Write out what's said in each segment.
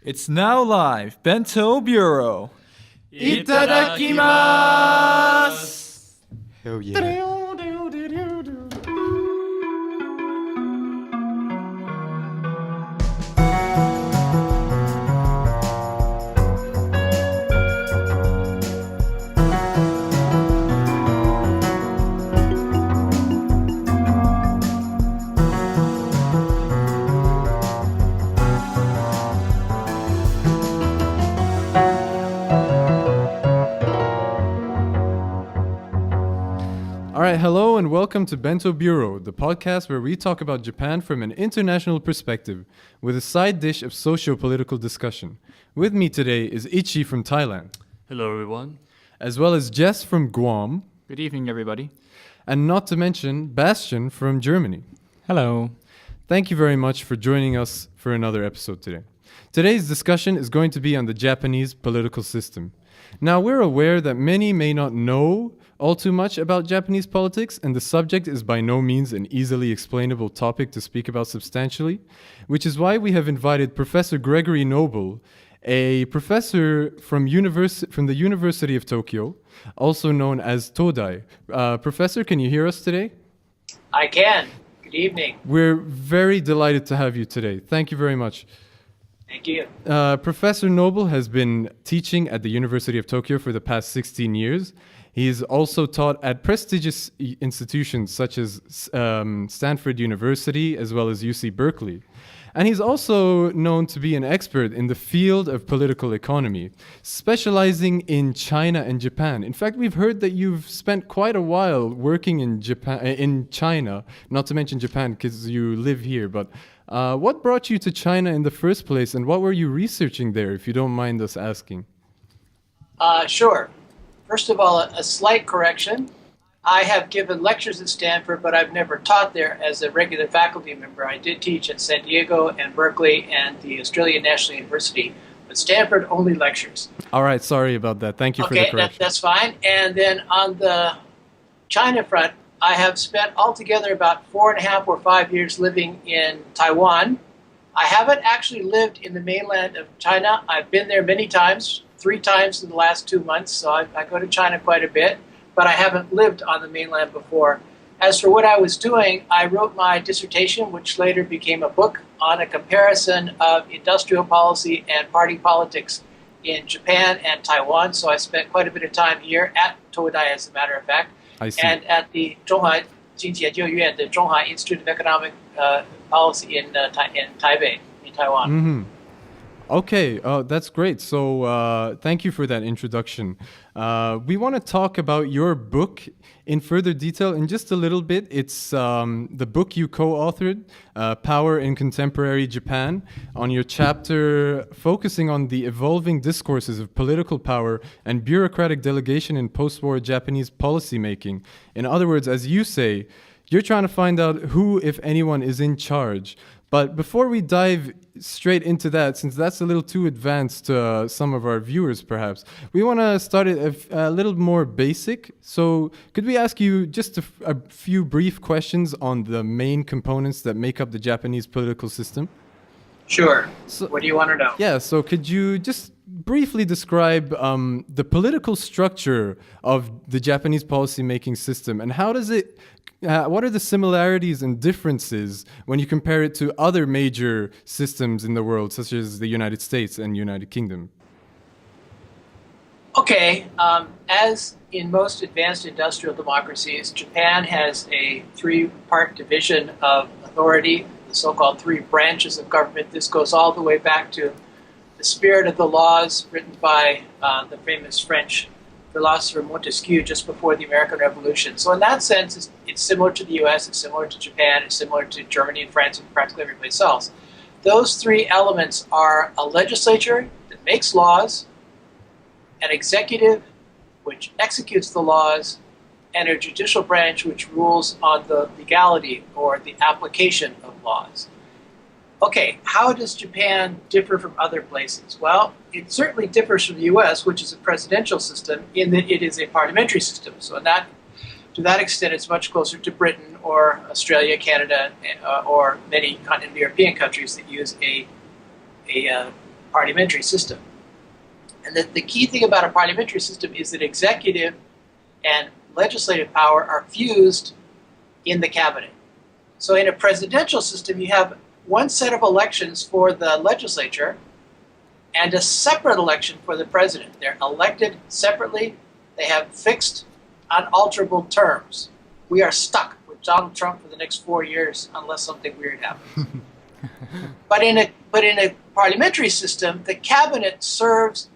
It's now live, Bento Bureau. Itadakimasu! Hell yeah. All right, hello and welcome to Bento Bureau, the podcast where we talk about Japan from an international perspective with a side dish of socio-political discussion. With me today is Ichi from Thailand, Hello, everyone. as well as Jess from Guam, Good evening, everybody. and not to mention Bastian from Germany. Hello. Thank you very much for joining us for another episode today. Today's discussion is going to be on the Japanese political system. Now, we're aware that many may not know all too much about Japanese politics, and the subject is by no means an easily explainable topic to speak about substantially, which is why we have invited Professor Gregory Noble, a professor from the University of Tokyo, also known as Todai. Professor, can you hear us today? I can. Good evening. We're very delighted to have you today. Thank you very much. Thank you. Professor Noble has been teaching at the University of Tokyo for the past 16 years. He's also taught at prestigious institutions such as Stanford University as well as UC Berkeley. And he's also known to be an expert in the field of political economy, specializing in China and Japan. In fact, we've heard that you've spent quite a while working in China, not to mention Japan because you live here. But what brought you to China in the first place, and what were you researching there, if you don't mind us asking? Sure. First of all, a slight correction. I have given lectures at Stanford, but I've never taught there as a regular faculty member. I did teach at San Diego and Berkeley and the Australian National University, but Stanford only lectures. All right, sorry about that. Thank you for the Okay, correction. that's fine. And then on the China front, I have spent altogether about 4.5 or 5 years living in Taiwan. I haven't actually lived in the mainland of China. I've been there many times, 3 times in the last 2 months, so I go to China quite a bit, but I haven't lived on the mainland before. As for what I was doing, I wrote my dissertation, which later became a book, on a comparison of industrial policy and party politics in Japan and Taiwan, so I spent quite a bit of time here at Todai, as a matter of fact, I see. and at the Zhonghai Jingjiediuyuan, the Zhonghai Institute of Economic Policy in Taipei, in Taiwan. Mm-hmm. Okay, that's great. So thank you for that introduction. We want to talk about your book in further detail in just a little bit. It's the book you co-authored, Power in Contemporary Japan, on your chapter focusing on the evolving discourses of political power and bureaucratic delegation in post-war Japanese policymaking. In other words, as you say, you're trying to find out who, if anyone, is in charge. But before we dive straight into that, since that's a little too advanced to some of our viewers perhaps, we want to start it a little more basic. So could we ask you just a few brief questions on the main components that make up the Japanese political system? Sure. So, What do you want to know? yeah, so could you just briefly describe the political structure of the Japanese policymaking system, and how does it what are the similarities and differences when you compare it to other major systems in the world, such as the United States and United Kingdom? Okay, as in most advanced industrial democracies, Japan has a 3-part division of authority, the so-called 3 branches of government. This goes all the way back to the spirit of the laws written by the famous French philosopher Montesquieu just before the American Revolution. So in that sense, it's similar to the US, it's similar to Japan, it's similar to Germany and France and practically every place else. Those 3 elements are a legislature that makes laws, an executive which executes the laws, and a judicial branch which rules on the legality or the application of laws. Okay, how does Japan differ from other places? Well, it certainly differs from the US, which is a presidential system, in that it is a parliamentary system. So to that extent, it's much closer to Britain or Australia, Canada, or many continental European countries that use a parliamentary system. And the key thing about a parliamentary system is that executive and legislative power are fused in the cabinet. So in a presidential system, you have one set of elections for the legislature and a separate election for the president. They're elected separately. They have fixed, unalterable terms. We are stuck with Donald Trump for the next 4 years unless something weird happens. But in a parliamentary system, the cabinet serves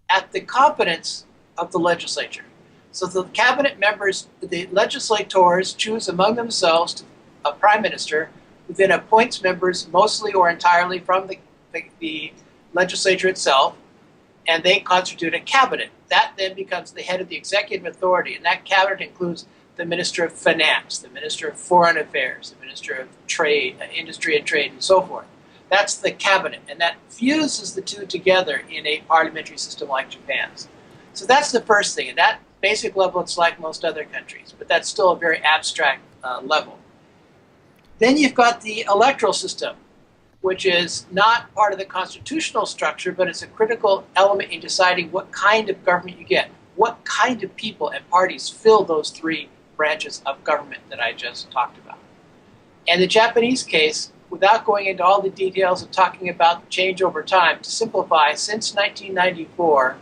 at the competence of the legislature. So the cabinet members, the legislators choose among themselves a prime minister who then appoints members mostly or entirely from the legislature itself, and they constitute a cabinet. That then becomes the head of the executive authority, and that cabinet includes the Minister of Finance, the Minister of Foreign Affairs, the Minister of Trade, Industry and Trade, and so forth. That's the cabinet, and that fuses the two together in a parliamentary system like Japan's. So that's the first thing. At that basic level, it's like most other countries, but that's still a very abstract level. Then you've got the electoral system, which is not part of the constitutional structure, but it's a critical element in deciding what kind of government you get, what kind of people and parties fill those three branches of government that I just talked about. And the Japanese case, without going into all the details and talking about the change over time, to simplify, since 1994,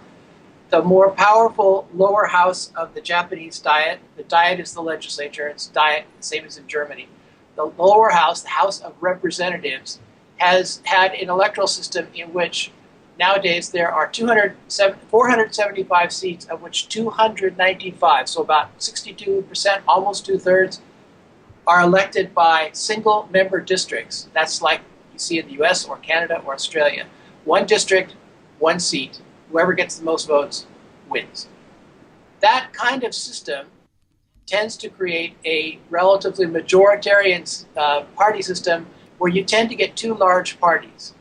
the more powerful lower house of the Japanese Diet, the Diet is the legislature, it's Diet, same as in Germany, the lower house, the House of Representatives, has had an electoral system in which nowadays there are 475 seats, of which 295, so about 62%, almost two-thirds, are elected by single-member districts. That's like you see in the US or Canada or Australia. One district, one seat. Whoever gets the most votes wins. That kind of system tends to create a relatively majoritarian party system where you tend to get two large parties.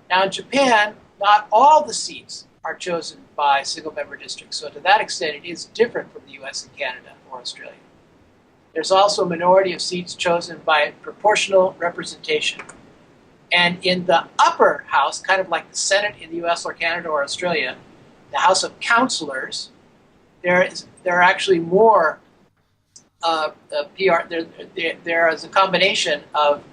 Now in Japan, not all the seats are chosen by single-member districts, so to that extent it is different from the US and Canada or Australia. There's also a minority of seats chosen by proportional representation. And in the upper house, kind of like the Senate in the US or Canada or Australia, the House of Councilors, there are actually more PR. There is a combination of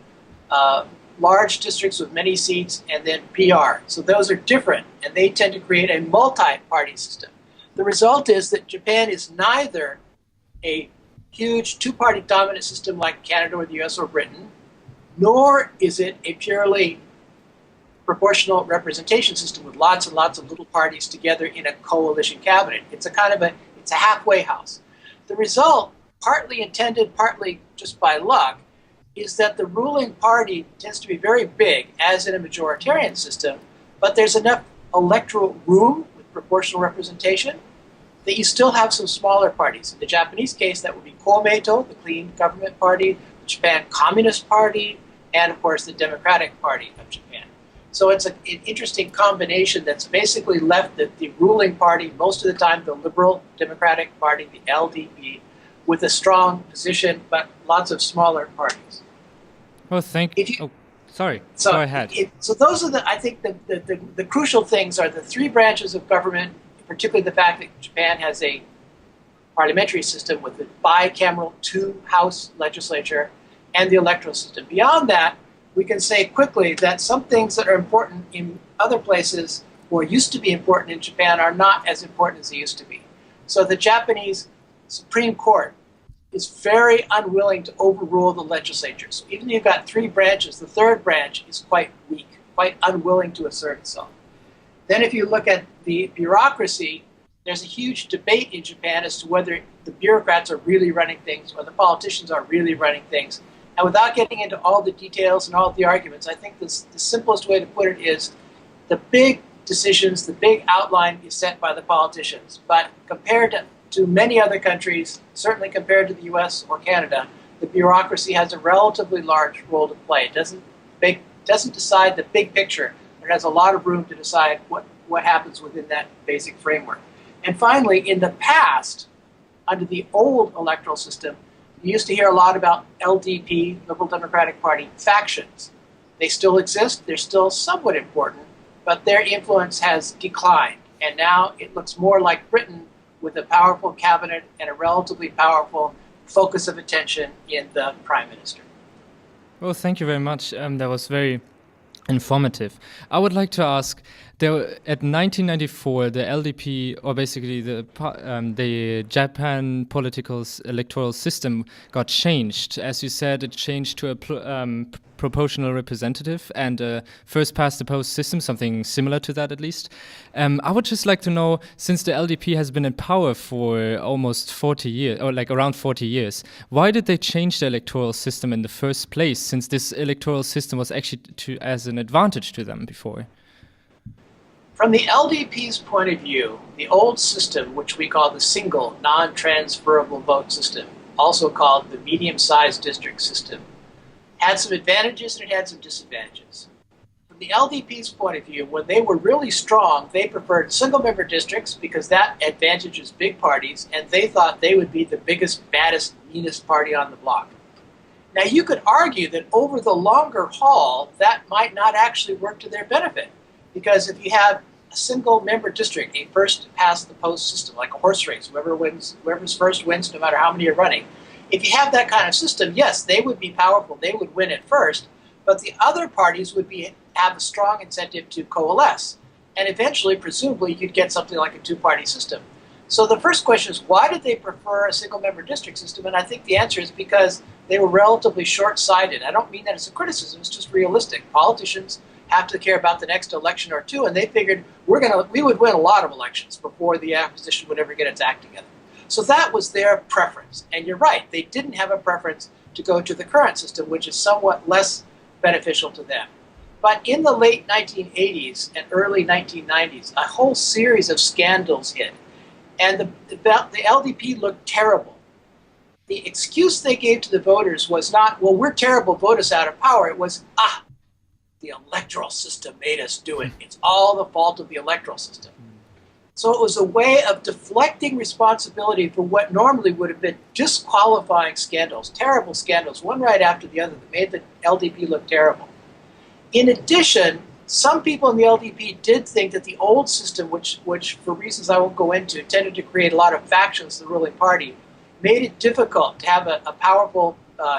large districts with many seats and then PR. So those are different, and they tend to create a multi-party system. The result is that Japan is neither a huge two-party dominant system like Canada or the US or Britain, nor is it a purely proportional representation system with lots and lots of little parties together in a coalition cabinet. It's a kind of it's a halfway house. The result, partly intended, partly just by luck, is that the ruling party tends to be very big, as in a majoritarian system, but there's enough electoral room with proportional representation that you still have some smaller parties. In the Japanese case, that would be Komeito, the Clean Government Party, the Japan Communist Party, and of course the Democratic Party of Japan. So it's an interesting combination that's basically left the ruling party, most of the time the Liberal Democratic Party, the LDP, with a strong position, but lots of smaller parties. Well, sorry. So, go ahead. So those are I think the crucial things are the three branches of government, particularly the fact that Japan has a parliamentary system with a bicameral two-house legislature and the electoral system. Beyond that, we can say quickly that some things that are important in other places or used to be important in Japan are not as important as they used to be. So the Japanese Supreme Court is very unwilling to overrule the legislature. So even though you've got three branches, the third branch is quite weak, quite unwilling to assert itself. Then if you look at the bureaucracy, there's a huge debate in Japan as to whether the bureaucrats are really running things or the politicians are really running things. And without getting into all the details and all the arguments, I think the simplest way to put it is the big decisions, the big outline is set by the politicians. But compared to many other countries, certainly compared to the US or Canada, the bureaucracy has a relatively large role to play. It doesn't decide the big picture. It has a lot of room to decide what happens within that basic framework. And finally, in the past, under the old electoral system, you used to hear a lot about LDP, Liberal Democratic Party, factions. They still exist. They're still somewhat important. but their influence has declined. And now it looks more like Britain with a powerful cabinet and a relatively powerful focus of attention in the prime minister. Well, thank you very much. That was very informative. I would like to ask, at 1994, the LDP, or basically the Japan electoral system got changed. As you said, it changed to a proportional representative and a first past the post system, something similar to that at least. I would just like to know, since the LDP has been in power for almost 40 years, or like around 40 years, why did they change the electoral system in the first place, since this electoral system was actually as an advantage to them before? From the LDP's point of view, the old system, which we call the single non-transferable vote system, also called the medium-sized district system, had some advantages and it had some disadvantages. From the LDP's point of view, when they were really strong, they preferred single-member districts because that advantages big parties, and they thought they would be the biggest, baddest, meanest party on the block. Now, you could argue that over the longer haul, that might not actually work to their benefit, because if you have a single-member district, a first-past-the-post system, like a horse race, whoever's first wins, no matter how many are running. If you have that kind of system, yes, they would be powerful, they would win at first, but the other parties would have a strong incentive to coalesce. And eventually, presumably, you'd get something like a two-party system. So the first question is, why did they prefer a single-member district system? And I think the answer is because they were relatively short-sighted. I don't mean that as a criticism, it's just realistic. Politicians have to care about the next election or two, and they figured we would win a lot of elections before the opposition would ever get its act together. So that was their preference. And you're right, they didn't have a preference to go to the current system, which is somewhat less beneficial to them. But in the late 1980s and early 1990s, a whole series of scandals hit. And the LDP looked terrible. The excuse they gave to the voters was not, well, we're terrible, vote us out of power. It was, the electoral system made us do it. It's all the fault of the electoral system. So it was a way of deflecting responsibility for what normally would have been disqualifying scandals, terrible scandals, one right after the other that made the LDP look terrible. In addition, some people in the LDP did think that the old system, which for reasons I won't go into, tended to create a lot of factions in the ruling party, made it difficult to have a powerful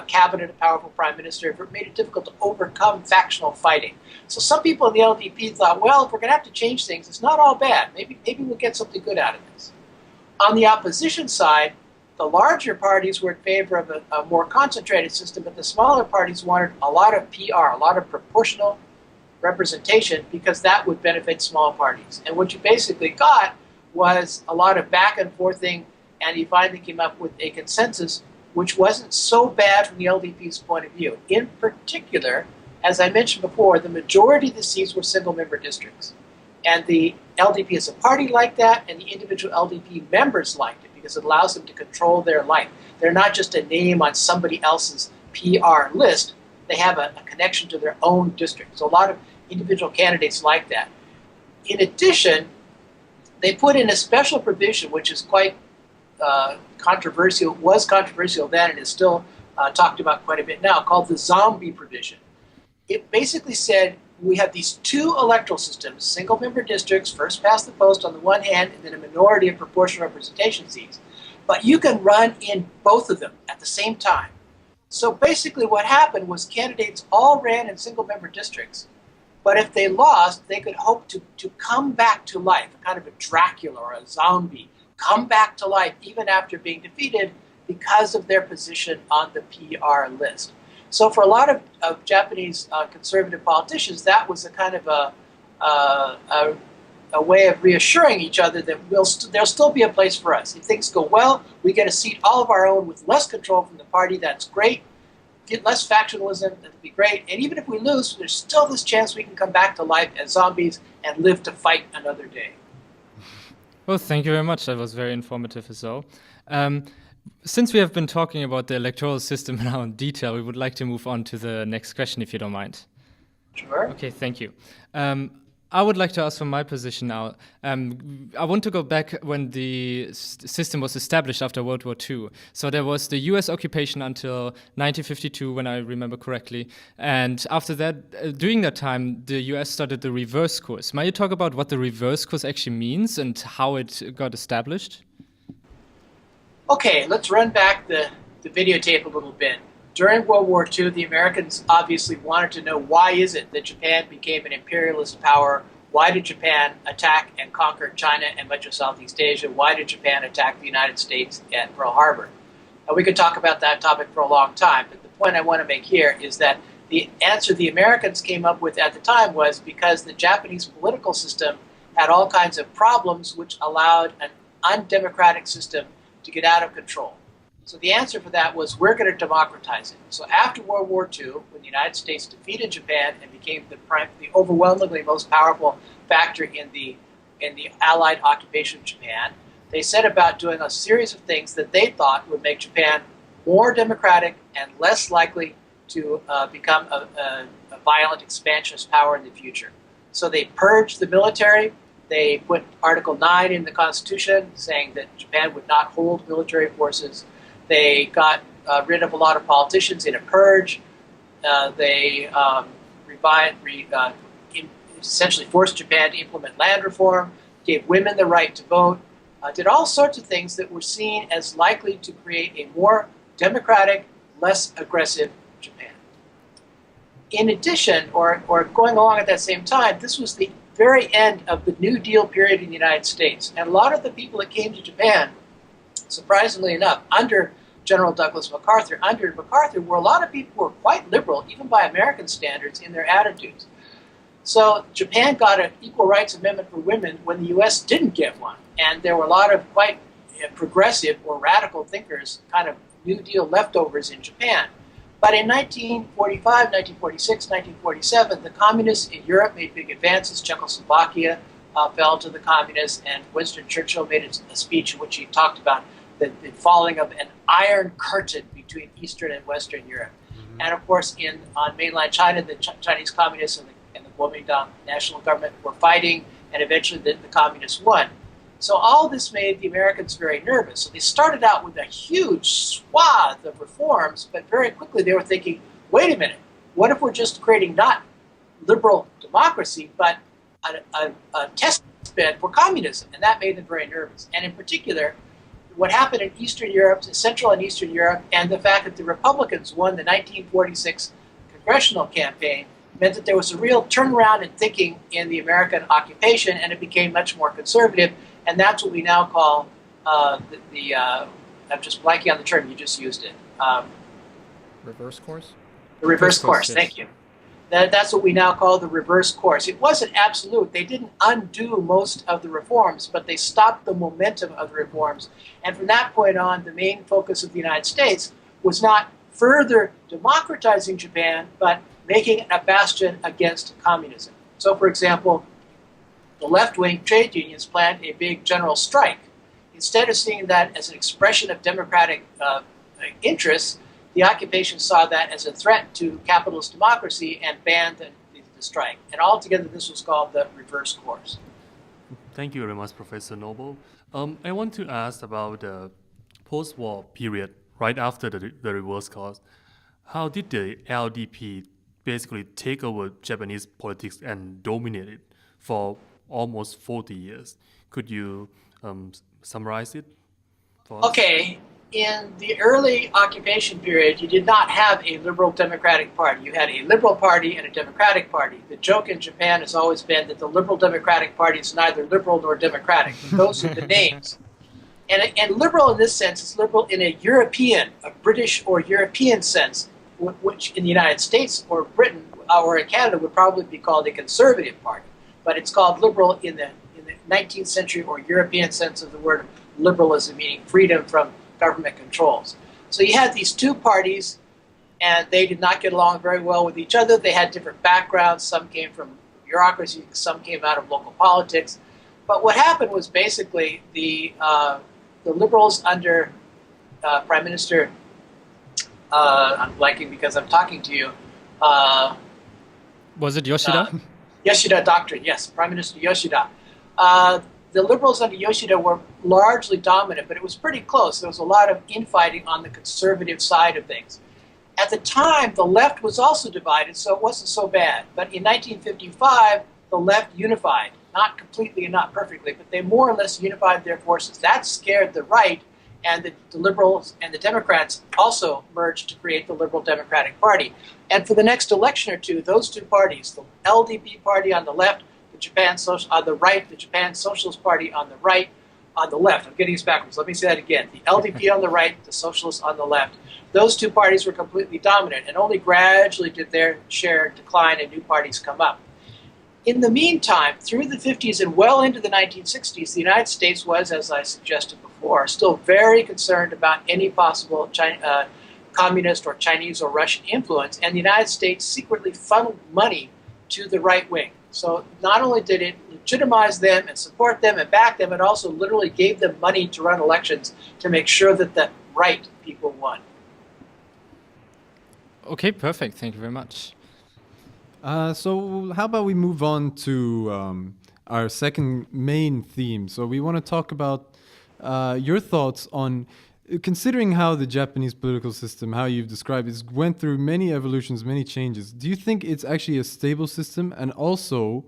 cabinet, a powerful prime minister. It made it difficult to overcome factional fighting. So some people in the LDP thought, well, if we're going to have to change things, it's not all bad. Maybe we'll get something good out of this. On the opposition side, the larger parties were in favor of a more concentrated system, but the smaller parties wanted a lot of PR, a lot of proportional representation, because that would benefit small parties. And what you basically got was a lot of back and forthing, and he finally came up with a consensus which wasn't so bad from the LDP's point of view. In particular, as I mentioned before, the majority of the seats were single-member districts. And the LDP as a party liked that, and the individual LDP members liked it because it allows them to control their life. They're not just a name on somebody else's PR list. They have a connection to their own district. So a lot of individual candidates like that. In addition, they put in a special provision, which is quite controversial, was controversial then and is still talked about quite a bit now, called the zombie provision. It basically said we have these two electoral systems, single-member districts, first past the post on the one hand, and then a minority of proportional representation seats. But you can run in both of them at the same time. So basically what happened was candidates all ran in single-member districts, but if they lost, they could hope to come back to life, a kind of a Dracula or a zombie, come back to life even after being defeated because of their position on the PR list. So for a lot of Japanese conservative politicians, that was a kind of a way of reassuring each other that there'll still be a place for us. If things go well, we get a seat all of our own with less control from the party. That's great. Get less factionalism. That'd be great. And even if we lose, there's still this chance we can come back to life as zombies and live to fight another day. Well, thank you very much. That was very informative as well. Since we have been talking about the electoral system now in detail, we would like to move on to the next question, if you don't mind. Sure. Okay, thank you. I would like to ask from my position now. I want to go back when the system was established after World War II. So there was the US occupation until 1952, when I remember correctly. And after that, during that time, the US started the reverse course. May you talk about what the reverse course actually means and how it got established? Okay, let's run back the videotape a little bit. During World War II, the Americans obviously wanted to know, why is it that Japan became an imperialist power? Why did Japan attack and conquer China and much of Southeast Asia? Why did Japan attack the United States at Pearl Harbor? And we could talk about that topic for a long time, but the point I want to make here is that the answer the Americans came up with at the time was because the Japanese political system had all kinds of problems which allowed an undemocratic system to get out of control. So the answer for that was, we're going to democratize it. So after World War II, when the United States defeated Japan and became the overwhelmingly most powerful factor in the Allied occupation of Japan, they set about doing a series of things that they thought would make Japan more democratic and less likely to become a violent expansionist power in the future. So they purged the military. They put Article 9 in the Constitution saying that Japan would not hold military forces. They got rid of a lot of politicians in a purge. They essentially forced Japan to implement land reform, gave women the right to vote, did all sorts of things that were seen as likely to create a more democratic, less aggressive Japan. In addition, or going along at that same time, this was the very end of the New Deal period in the United States. And a lot of the people that came to Japan, surprisingly enough, under General Douglas MacArthur, were a lot of people who were quite liberal, even by American standards, in their attitudes. So Japan got an equal rights amendment for women when the U.S. didn't get one. And there were a lot of quite progressive or radical thinkers, kind of New Deal leftovers in Japan. But in 1945, 1946, 1947, the communists in Europe made big advances. Czechoslovakia fell to the communists, and Winston Churchill made a speech in which he talked about the falling of an iron curtain between Eastern and Western Europe. Mm-hmm. And of course, on mainland China, the Chinese communists and the Kuomintang national government were fighting, and eventually the communists won. So all this made the Americans very nervous. So they started out with a huge swath of reforms, but very quickly they were thinking, wait a minute, what if we're just creating not liberal democracy, but a test bed for communism? And that made them very nervous. And in particular, what happened in Eastern Europe, Central and Eastern Europe, and the fact that the Republicans won the 1946 congressional campaign meant that there was a real turnaround in thinking in the American occupation, and it became much more conservative. And that's what we now call I'm just blanking on the term, you just used it. Reverse course? The reverse course, yes. Thank you. That's what we now call the reverse course. It wasn't absolute. They didn't undo most of the reforms, but they stopped the momentum of the reforms. And from that point on, the main focus of the United States was not further democratizing Japan, but making it a bastion against communism. So, for example, the left-wing trade unions planned a big general strike. Instead of seeing that as an expression of democratic interests, the occupation saw that as a threat to capitalist democracy and banned the strike. And altogether, this was called the reverse course. Thank you very much, Professor Noble. I want to ask about the post-war period, right after the reverse course. How did the LDP basically take over Japanese politics and dominate it for almost 40 years? Could you summarize it for us? Okay. In the early occupation period, you did not have a liberal democratic party. You had a liberal party and a democratic party. The joke in Japan has always been that the liberal democratic party is neither liberal nor democratic. Those are the names. And liberal in this sense is liberal in a European, a British or European sense, which in the United States or Britain or in Canada would probably be called a conservative party. But it's called liberal in the 19th century or European sense of the word liberalism, meaning freedom from government controls. So you had these two parties, and they did not get along very well with each other. They had different backgrounds. Some came from bureaucracy, some came out of local politics. But what happened was basically the liberals under Prime Minister, I'm blanking because I'm talking to you. Was it Yoshida? Yoshida Doctrine, yes, Prime Minister Yoshida. The liberals under Yoshida were largely dominant, but it was pretty close. There was a lot of infighting on the conservative side of things. At the time, the left was also divided, so it wasn't so bad. But in 1955, the left unified, not completely and not perfectly, but they more or less unified their forces. That scared the right, and the liberals and the Democrats also merged to create the Liberal Democratic Party. And for the next election or two, those two parties, the LDP party on the left, on the right, the Japan Socialist Party on the right, on the left. I'm getting this backwards. Let me say that again. The LDP on the right, the Socialists on the left. Those two parties were completely dominant, and only gradually did their share decline and new parties come up. In the meantime, through the 50s and well into the 1960s, the United States was, as I suggested before, still very concerned about any possible communist or Chinese or Russian influence, and the United States secretly funneled money to the right wing. So not only did it legitimize them and support them and back them, it also literally gave them money to run elections to make sure that the right people won. Okay, perfect. Thank you very much. So how about we move on to our second main theme. So we want to talk about your thoughts on considering how the Japanese political system, how you've described it, went through many evolutions, many changes. Do you think it's actually a stable system? And also,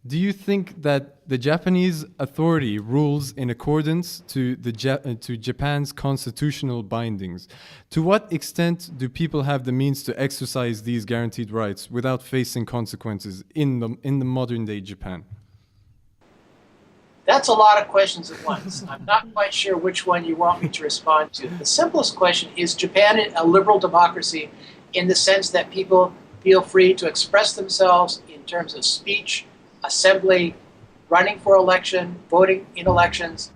do you think that the Japanese authority rules in accordance to to Japan's constitutional bindings? To what extent do people have the means to exercise these guaranteed rights without facing consequences in the modern day Japan? That's a lot of questions at once. I'm not quite sure which one you want me to respond to. The simplest question is Japan a liberal democracy in the sense that people feel free to express themselves in terms of speech, assembly, running for election, voting in elections?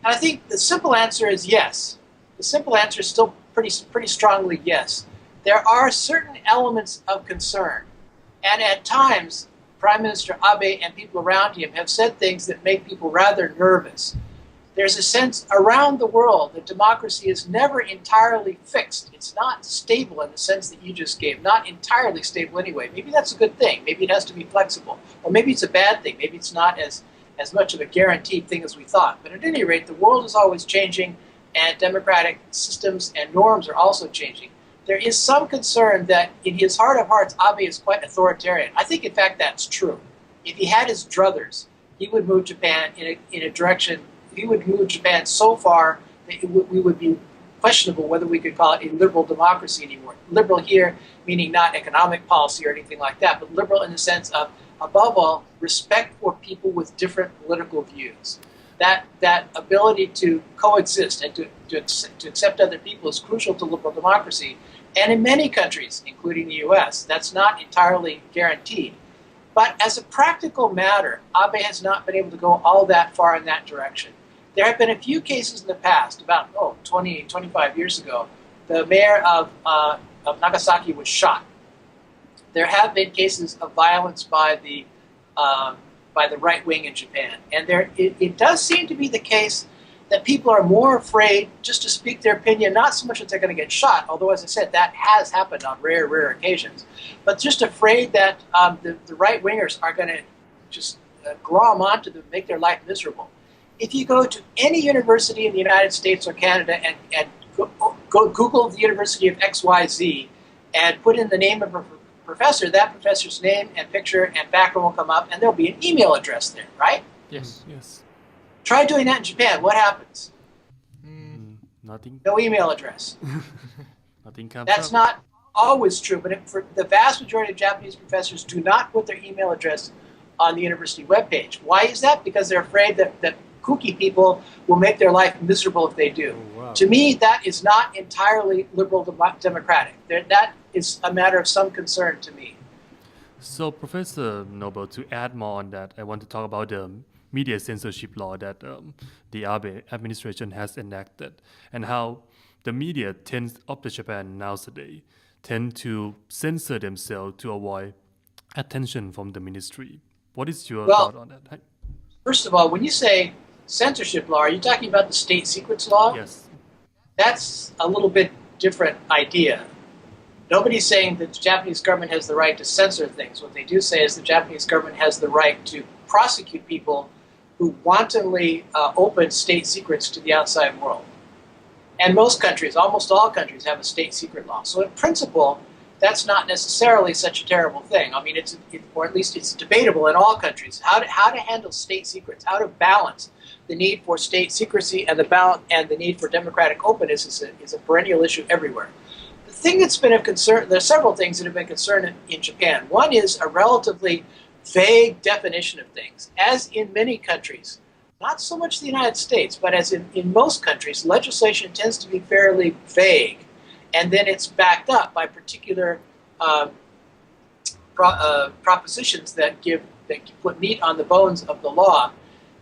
And I think the simple answer is yes. The simple answer is still pretty strongly yes. There are certain elements of concern, and at times Prime Minister Abe and people around him have said things that make people rather nervous. There's a sense around the world that democracy is never entirely fixed. It's not stable in the sense that you just gave, not entirely stable anyway. Maybe that's a good thing. Maybe it has to be flexible. Or maybe it's a bad thing. Maybe it's not as much of a guaranteed thing as we thought. But at any rate, the world is always changing, and democratic systems and norms are also changing. There is some concern that in his heart of hearts, Abe is quite authoritarian. I think, in fact, that's true. If he had his druthers, he would move Japan in a direction, he would move Japan so far that we would be questionable whether we could call it a liberal democracy anymore. Liberal here meaning not economic policy or anything like that, but liberal in the sense of, above all, respect for people with different political views. That ability to coexist and to accept other people is crucial to liberal democracy. And in many countries, including the US, that's not entirely guaranteed. But as a practical matter, Abe has not been able to go all that far in that direction. There have been a few cases in the past, about 20, 25 years ago, the mayor of Nagasaki was shot. There have been cases of violence by the right wing in Japan. And it does seem to be the case that people are more afraid just to speak their opinion, not so much that they're going to get shot, although, as I said, that has happened on rare occasions, but just afraid that the right-wingers are going to just glom onto them, make their life miserable. If you go to any university in the United States or Canada and go Google the University of XYZ and put in the name of a professor, that professor's name and picture and background will come up, and there'll be an email address there, right? Yes. Yes. Try doing that in Japan. What happens? Nothing. No email address. Nothing comes That's up. not always true, but for the vast majority of Japanese professors do not put their email address on the university webpage. Why is that? Because they're afraid that kooky people will make their life miserable if they do. Oh, wow. To me, that is not entirely liberal democratic. That is a matter of some concern to me. So, Professor Noble, to add more on that, I want to talk about the media censorship law that the Abe administration has enacted, and how the media of the Japan nowadays tend to censor themselves to avoid attention from the ministry. What is your thought on that? First of all, when you say censorship law, are you talking about the state secrets law? Yes. That's a little bit different idea. Nobody's saying that the Japanese government has the right to censor things. What they do say is the Japanese government has the right to prosecute people who wantonly open state secrets to the outside world. And most countries, almost all countries, have a state secret law. So in principle, that's not necessarily such a terrible thing. I mean, or at least it's debatable in all countries, how to handle state secrets, how to balance the need for state secrecy and the need for democratic openness is a perennial issue everywhere. The thing that's been of concern, there are several things that have been concerned in Japan. One is a relatively vague definition of things. As in many countries, not so much the United States, but as in most countries, legislation tends to be fairly vague. And then it's backed up by particular propositions that put meat on the bones of the law.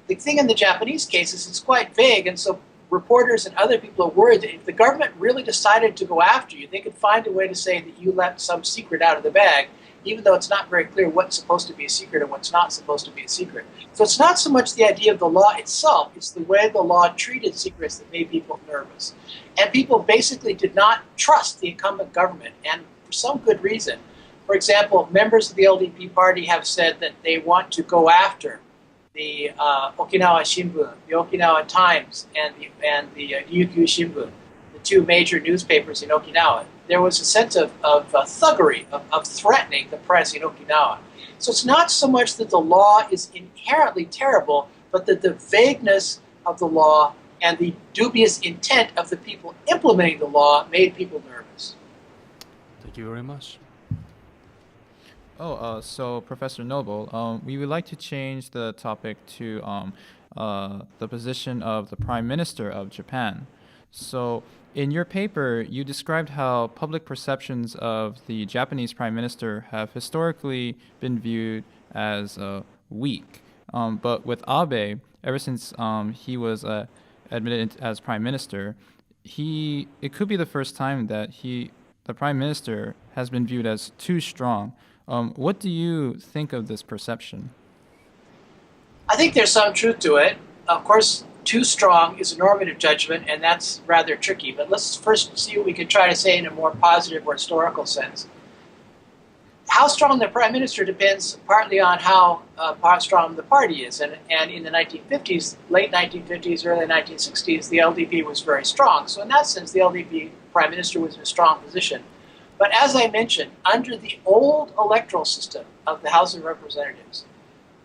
The thing in the Japanese case is it's quite vague, and so reporters and other people are worried that if the government really decided to go after you, they could find a way to say that you let some secret out of the bag, even though it's not very clear what's supposed to be a secret and what's not supposed to be a secret. So it's not so much the idea of the law itself, it's the way the law treated secrets that made people nervous. And people basically did not trust the incumbent government, and for some good reason. For example, members of the LDP party have said that they want to go after the Okinawa Shimbun, the Okinawa Times, and the Ryukyu Shimbun, the two major newspapers in Okinawa. There was a sense of thuggery, of threatening the press in Okinawa. So it's not so much that the law is inherently terrible, but that the vagueness of the law and the dubious intent of the people implementing the law made people nervous. Thank you very much. So Professor Noble, we would like to change the topic to the position of the Prime Minister of Japan. So in your paper, you described how public perceptions of the Japanese Prime Minister have historically been viewed as weak. But with Abe, ever since he was admitted as Prime Minister, it could be the first time that the Prime Minister has been viewed as too strong. What do you think of this perception? I think there's some truth to it. Of course, too strong is a normative judgment, and that's rather tricky. But let's first see what we can try to say in a more positive or historical sense. How strong the Prime Minister depends partly on how strong the party is. And in the 1950s, late 1950s, early 1960s, the LDP was very strong. So in that sense, the LDP Prime Minister was in a strong position. But as I mentioned, under the old electoral system of the House of Representatives,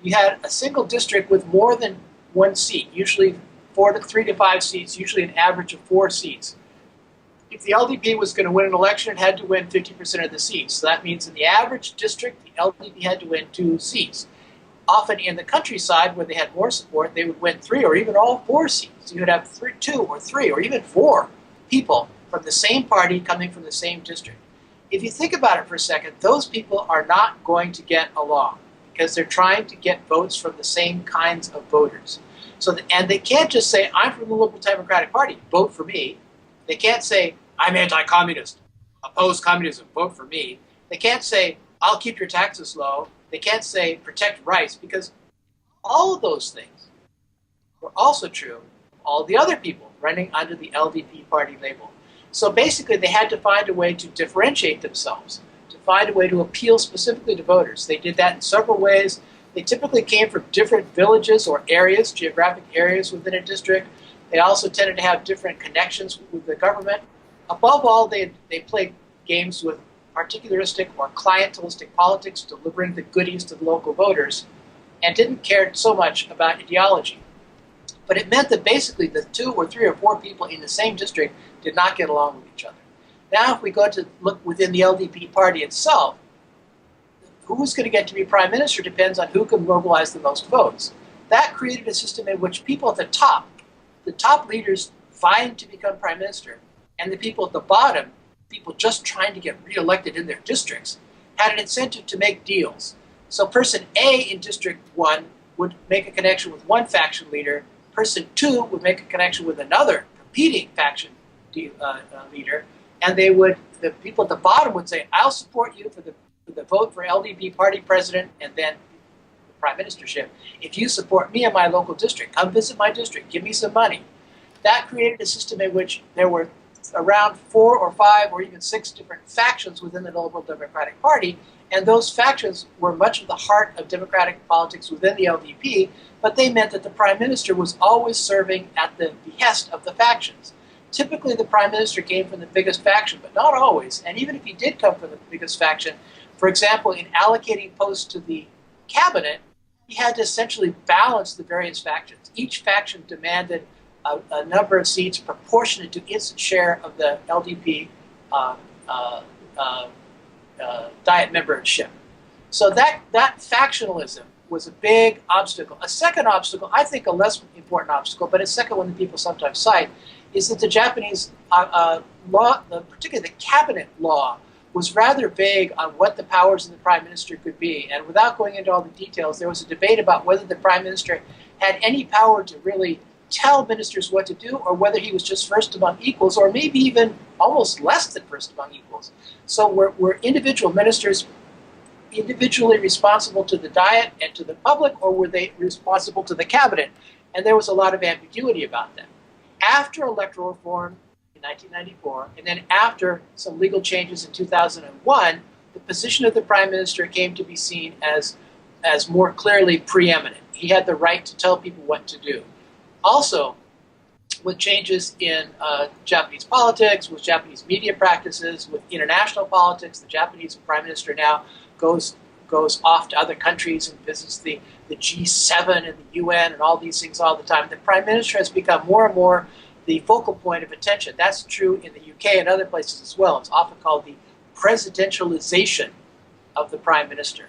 you had a single district with more than one seat, usually 3 to 5 seats, usually an average of 4 seats. If the LDP was going to win an election, it had to win 50% of the seats. So that means in the average district, the LDP had to win 2 seats. Often in the countryside, where they had more support, they would win 3 or even all 4 seats. You would have 2 or 3 or even 4 people from the same party coming from the same district. If you think about it for a second, those people are not going to get along because they're trying to get votes from the same kinds of voters. And they can't just say, I'm from the Liberal Democratic Party, vote for me. They can't say, I'm anti-communist, oppose communism, vote for me. They can't say, I'll keep your taxes low. They can't say, protect rights, because all of those things were also true of all the other people running under the LDP party label. So basically, they had to find a way to differentiate themselves, to find a way to appeal specifically to voters. They did that in several ways. They typically came from different villages or areas, geographic areas within a district. They also tended to have different connections with the government. Above all, they played games with particularistic or clientelistic politics, delivering the goodies to the local voters, and didn't care so much about ideology. But it meant that basically the 2 or 3 or 4 people in the same district did not get along with each other. Now, if we go to look within the LDP party itself, who's going to get to be prime minister depends on who can mobilize the most votes. That created a system in which people at the top leaders vying to become prime minister, and the people at the bottom, people just trying to get reelected in their districts, had an incentive to make deals. So person A in District 1 would make a connection with one faction leader, person 2 would make a connection with another competing faction leader, and the people at the bottom would say, I'll support you for the vote for LDP party president and then the prime ministership. If you support me in my local district, come visit my district, give me some money. That created a system in which there were around 4 or 5 or even 6 different factions within the Liberal Democratic Party, and those factions were much of the heart of democratic politics within the LDP, but they meant that the prime minister was always serving at the behest of the factions. Typically, the prime minister came from the biggest faction, but not always. And even if he did come from the biggest faction, for example, in allocating posts to the cabinet, he had to essentially balance the various factions. Each faction demanded a number of seats proportionate to its share of the LDP diet membership. So that factionalism was a big obstacle. A second obstacle, I think a less important obstacle, but a second one that people sometimes cite, is that the Japanese law, particularly the cabinet law, was rather vague on what the powers of the prime minister could be. And without going into all the details, there was a debate about whether the prime minister had any power to really tell ministers what to do, or whether he was just first among equals, or maybe even almost less than first among equals. So were individual ministers individually responsible to the Diet and to the public, or were they responsible to the cabinet? And there was a lot of ambiguity about that. After electoral reform in 1994, and then after some legal changes in 2001, the position of the prime minister came to be seen as more clearly preeminent. He had the right to tell people what to do. Also, with changes in Japanese politics, with Japanese media practices, with international politics, the Japanese prime minister now goes off to other countries and visits the G7 and the UN and all these things all the time. The prime minister has become more and more the focal point of attention. That's true in the UK and other places as well. It's often called the presidentialization of the prime minister.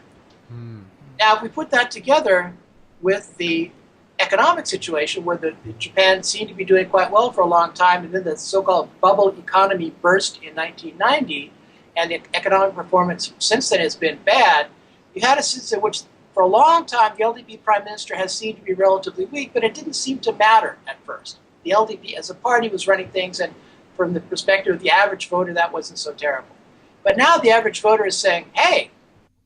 Now, if we put that together with the economic situation where the Japan seemed to be doing quite well for a long time, and then the so-called bubble economy burst in 1990, and the economic performance since then has been bad, you had a sense in which for a long time the LDP prime minister has seemed to be relatively weak, but it didn't seem to matter at first. The LDP as a party was running things, and from the perspective of the average voter, that wasn't so terrible. But now the average voter is saying, hey,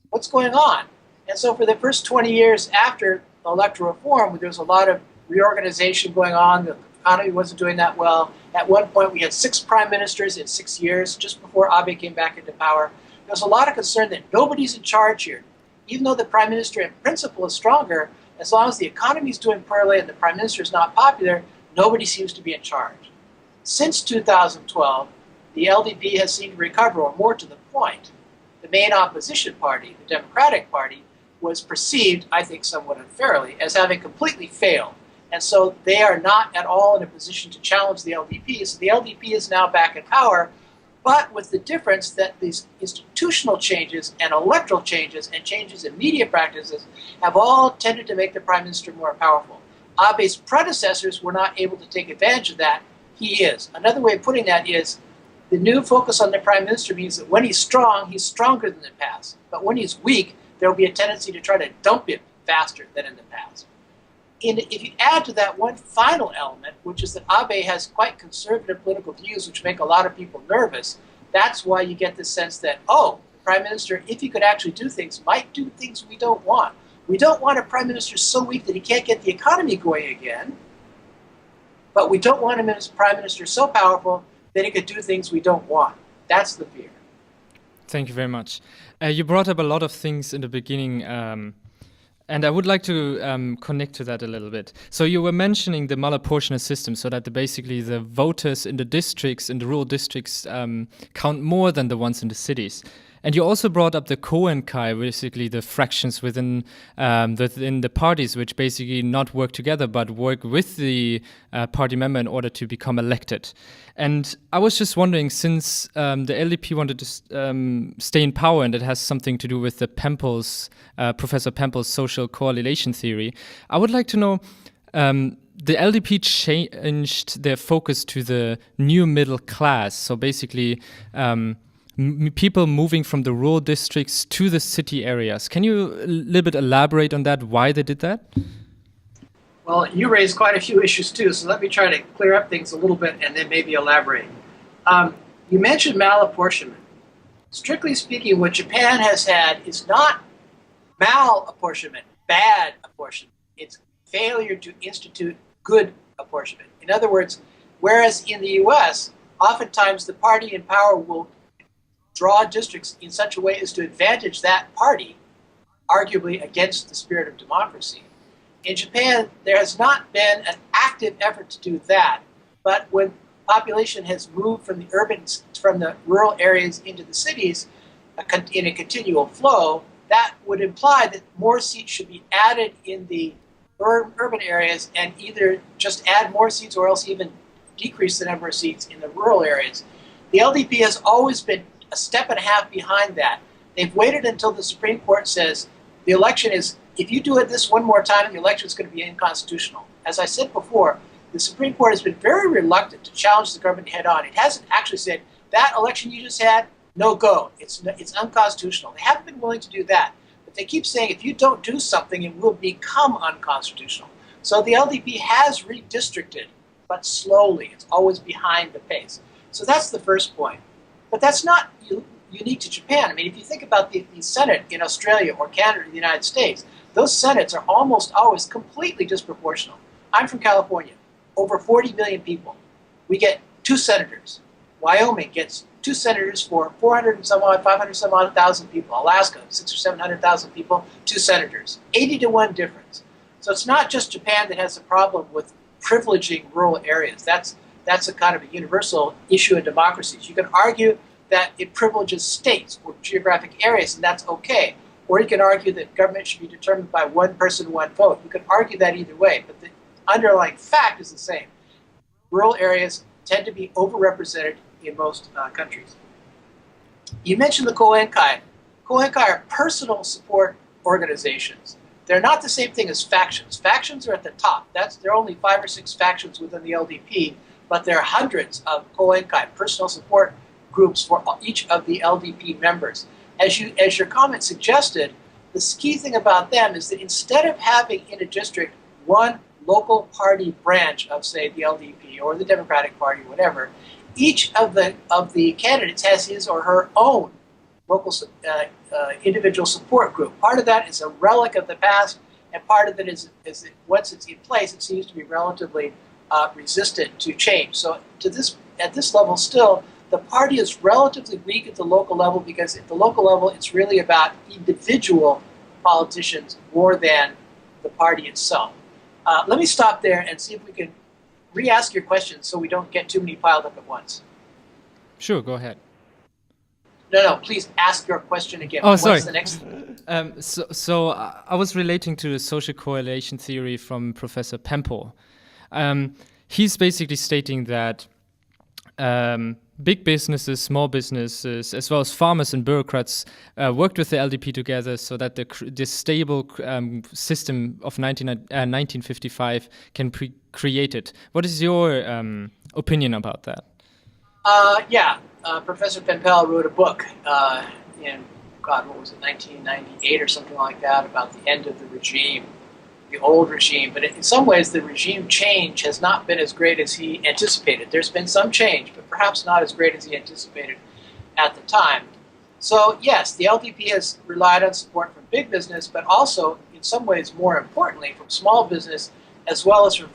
what's going on? And so for the first 20 years after electoral reform, there was a lot of reorganization going on. The economy wasn't doing that well. At one point, we had 6 prime ministers in 6 years, just before Abe came back into power. There was a lot of concern that nobody's in charge here. Even though the prime minister in principle is stronger, as long as the economy is doing poorly and the prime minister is not popular, nobody seems to be in charge. Since 2012, the LDP has seemed to recover, or more to the point, the main opposition party, the Democratic Party, was perceived, I think somewhat unfairly, as having completely failed. And so they are not at all in a position to challenge the LDP. So the LDP is now back in power, but with the difference that these institutional changes and electoral changes and changes in media practices have all tended to make the prime minister more powerful. Abe's predecessors were not able to take advantage of that. He is. Another way of putting that is the new focus on the prime minister means that when he's strong, he's stronger than the past. But when he's weak, there will be a tendency to try to dump him faster than in the past. And if you add to that one final element, which is that Abe has quite conservative political views, which make a lot of people nervous, that's why you get the sense that, oh, the prime minister, if he could actually do things, might do things we don't want. We don't want a prime minister so weak that he can't get the economy going again, but we don't want a prime minister so powerful that he could do things we don't want. That's the fear. Thank you very much. You brought up a lot of things in the beginning, and I would like to connect to that a little bit. So you were mentioning the malapportionate system, so that basically the voters in the districts, in the rural districts, count more than the ones in the cities. And you also brought up the Koenkai, basically the fractions within the parties, which basically not work together, but work with the party member in order to become elected. And I was just wondering, since the LDP wanted to stay in power, and it has something to do with the Professor Pempel's social correlation theory, I would like to know, the LDP changed their focus to the new middle class. So basically, people moving from the rural districts to the city areas. Can you a little bit elaborate on that, why they did that? Well, you raised quite a few issues too, so let me try to clear up things a little bit and then maybe elaborate. You mentioned malapportionment. Strictly speaking, what Japan has had is not malapportionment, bad apportionment. It's failure to institute good apportionment. In other words, whereas in the US, oftentimes the party in power will draw districts in such a way as to advantage that party, arguably against the spirit of democracy. In Japan, there has not been an active effort to do that, but when population has moved from the rural areas into the cities in a continual flow, that would imply that more seats should be added in the urban areas and either just add more seats or else even decrease the number of seats in the rural areas. The LDP has always been a step and a half behind that. They've waited until the Supreme Court says the election is, if you do it this one more time, the election is going to be unconstitutional. As I said before, the Supreme Court has been very reluctant to challenge the government head on. It hasn't actually said, that election you just had, no go. It's unconstitutional. They haven't been willing to do that. But they keep saying, if you don't do something, it will become unconstitutional. So the LDP has redistricted, but slowly. It's always behind the pace. So that's the first point. But that's not unique to Japan. I mean, if you think about the Senate in Australia or Canada or the United States, those Senates are almost always completely disproportional. I'm from California, over 40 million people. We get 2 senators. Wyoming gets 2 senators for 400 and some odd, 500 some odd thousand people. Alaska, 600 or 700,000 people, 2 senators. 80 to 1 difference. So it's not just Japan that has a problem with privileging rural areas. That's a kind of a universal issue in democracies. You can argue that it privileges states or geographic areas, and that's okay. Or you can argue that government should be determined by one person, one vote. You can argue that either way, but the underlying fact is the same. Rural areas tend to be overrepresented in most countries. You mentioned the Koenkai. Koenkai are personal support organizations. They're not the same thing as factions. Factions are at the top. There are only 5 or 6 factions within the LDP, but there are hundreds of Koenkai, personal support groups for each of the LDP members. As your comment suggested, the key thing about them is that instead of having in a district one local party branch of, say, the LDP or the Democratic Party, whatever, each of the candidates has his or her own local individual support group. Part of that is a relic of the past, and part of it is that once it's in place, it seems to be relatively resistant to change. So at this level still, the party is relatively weak at the local level because at the local level, it's really about individual politicians more than the party itself. Let me stop there and see if we can re-ask your questions so we don't get too many piled up at once. Sure, go ahead. No, please ask your question again. Oh, sorry. What's the next? So I was relating to the social correlation theory from Professor Bento. He's basically stating that big businesses, small businesses, as well as farmers and bureaucrats worked with the LDP together so that the stable system of 1955 can be created. What is your opinion about that? Professor Bento wrote a book in, what was it, 1998 or something like that, about the end of the regime, the old regime. But in some ways, the regime change has not been as great as he anticipated. There's been some change, but perhaps not as great as he anticipated at the time. So yes, the LDP has relied on support from big business, but also, in some ways, more importantly, from small business as well as from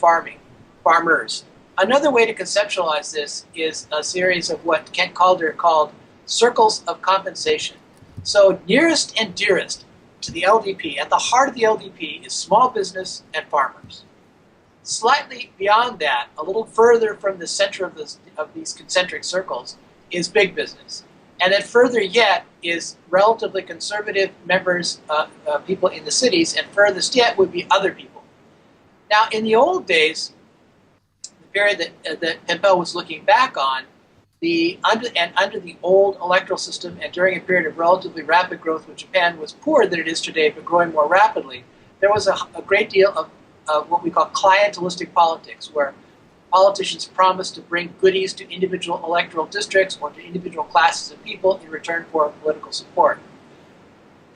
farmers. Another way to conceptualize this is a series of what Kent Calder called circles of compensation. So nearest and dearest to the LDP, at the heart of the LDP, is small business and farmers. Slightly beyond that, a little further from the center of these concentric circles, is big business. And then further yet is relatively conservative members, people in the cities, and furthest yet would be other people. Now, in the old days, the period that Bento was looking back on, under the old electoral system and during a period of relatively rapid growth when Japan was poorer than it is today but growing more rapidly, there was a great deal of what we call clientelistic politics, where politicians promised to bring goodies to individual electoral districts or to individual classes of people in return for political support.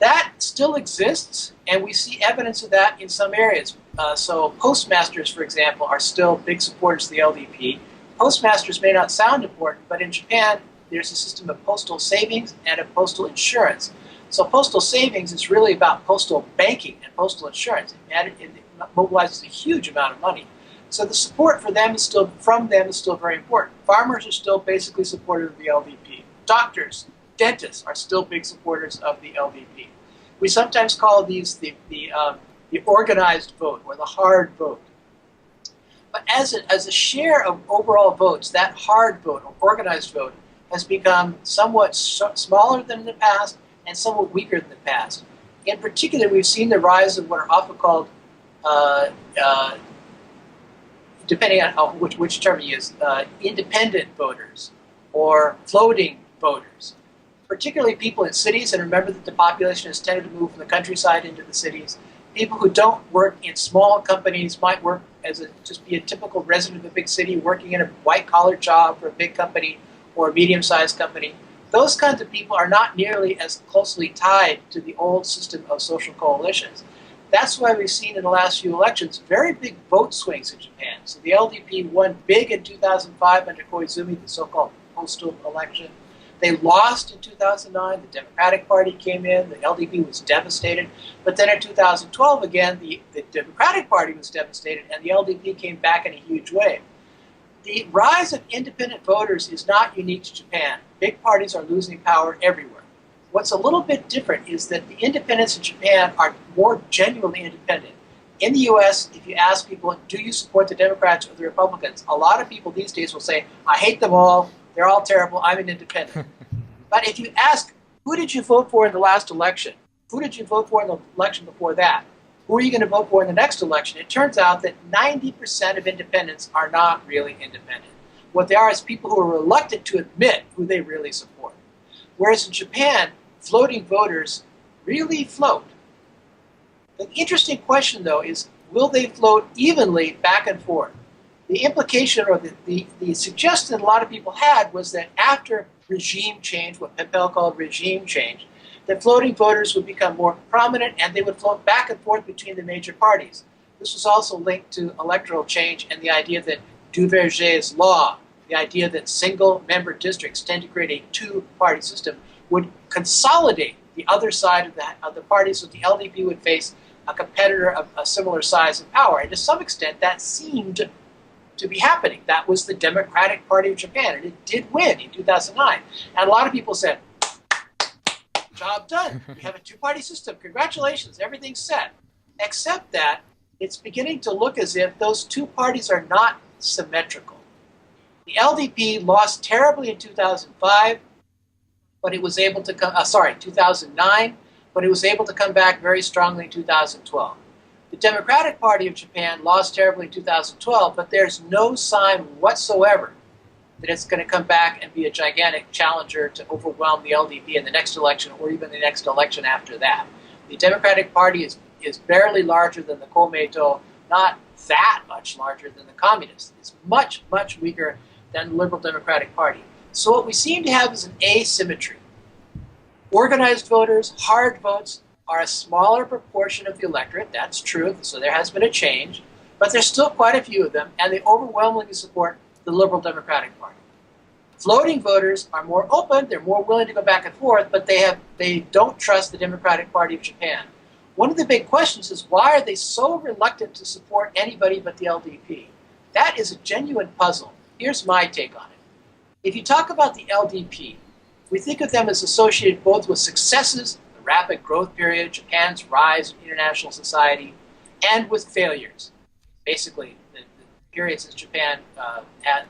That still exists, and we see evidence of that in some areas. So postmasters, for example, are still big supporters of the LDP. Postmasters may not sound important, but in Japan, there's a system of postal savings and of postal insurance. So postal savings is really about postal banking and postal insurance. It mobilizes a huge amount of money. So the support for them is still, from them is still very important. Farmers are still basically supportive of the LDP. Doctors, dentists are still big supporters of the LDP. We sometimes call these the organized vote or the hard vote. But as a share of overall votes, that hard vote or organized vote has become somewhat smaller than in the past and somewhat weaker than the past. In particular, we've seen the rise of what are often called, depending on which term you use, independent voters or floating voters. Particularly people in cities, and remember that the population has tended to move from the countryside into the cities. People who don't work in small companies might work just be a typical resident of a big city working in a white-collar job for a big company or a medium-sized company. Those kinds of people are not nearly as closely tied to the old system of social coalitions. That's why we've seen in the last few elections very big vote swings in Japan. So the LDP won big in 2005 under Koizumi, the so-called postal election. They lost in 2009. The Democratic Party came in. The LDP was devastated. But then in 2012, again, the Democratic Party was devastated, and the LDP came back in a huge way. The rise of independent voters is not unique to Japan. Big parties are losing power everywhere. What's a little bit different is that the independents in Japan are more genuinely independent. In the US, if you ask people, do you support the Democrats or the Republicans, a lot of people these days will say, I hate them all. They're all terrible. I'm an independent. But if you ask, who did you vote for in the last election? Who did you vote for in the election before that? Who are you going to vote for in the next election? It turns out that 90% of independents are not really independent. What they are is people who are reluctant to admit who they really support. Whereas in Japan, floating voters really float. The interesting question, though, is will they float evenly back and forth? The implication or the suggestion a lot of people had was that after regime change, what Pepel called regime change, that floating voters would become more prominent and they would float back and forth between the major parties. This was also linked to electoral change and the idea that Duverger's law, the idea that single-member districts tend to create a two-party system, would consolidate the other side of the party so the LDP would face a competitor of a similar size and power. And to some extent, that seemed to be happening. That was the Democratic Party of Japan, and it did win in 2009. And a lot of people said, job done. We have a two-party system. Congratulations, everything's set. Except that it's beginning to look as if those two parties are not symmetrical. The LDP lost terribly in 2005, but it was able to 2009, but it was able to come back very strongly in 2012. The Democratic Party of Japan lost terribly in 2012, but there's no sign whatsoever that it's going to come back and be a gigantic challenger to overwhelm the LDP in the next election or even the next election after that. The Democratic Party is barely larger than the Komeito, not that much larger than the Communists. It's much, much weaker than the Liberal Democratic Party. So what we seem to have is an asymmetry. Organized voters, hard votes, are a smaller proportion of the electorate. That's true, so there has been a change. But there's still quite a few of them, and they overwhelmingly support the Liberal Democratic Party. Floating voters are more open, they're more willing to go back and forth, but they don't trust the Democratic Party of Japan. One of the big questions is, why are they so reluctant to support anybody but the LDP? That is a genuine puzzle. Here's my take on it. If you talk about the LDP, we think of them as associated both with successes, the rapid growth period, Japan's rise in international society, and with failures. Basically, the period since Japan had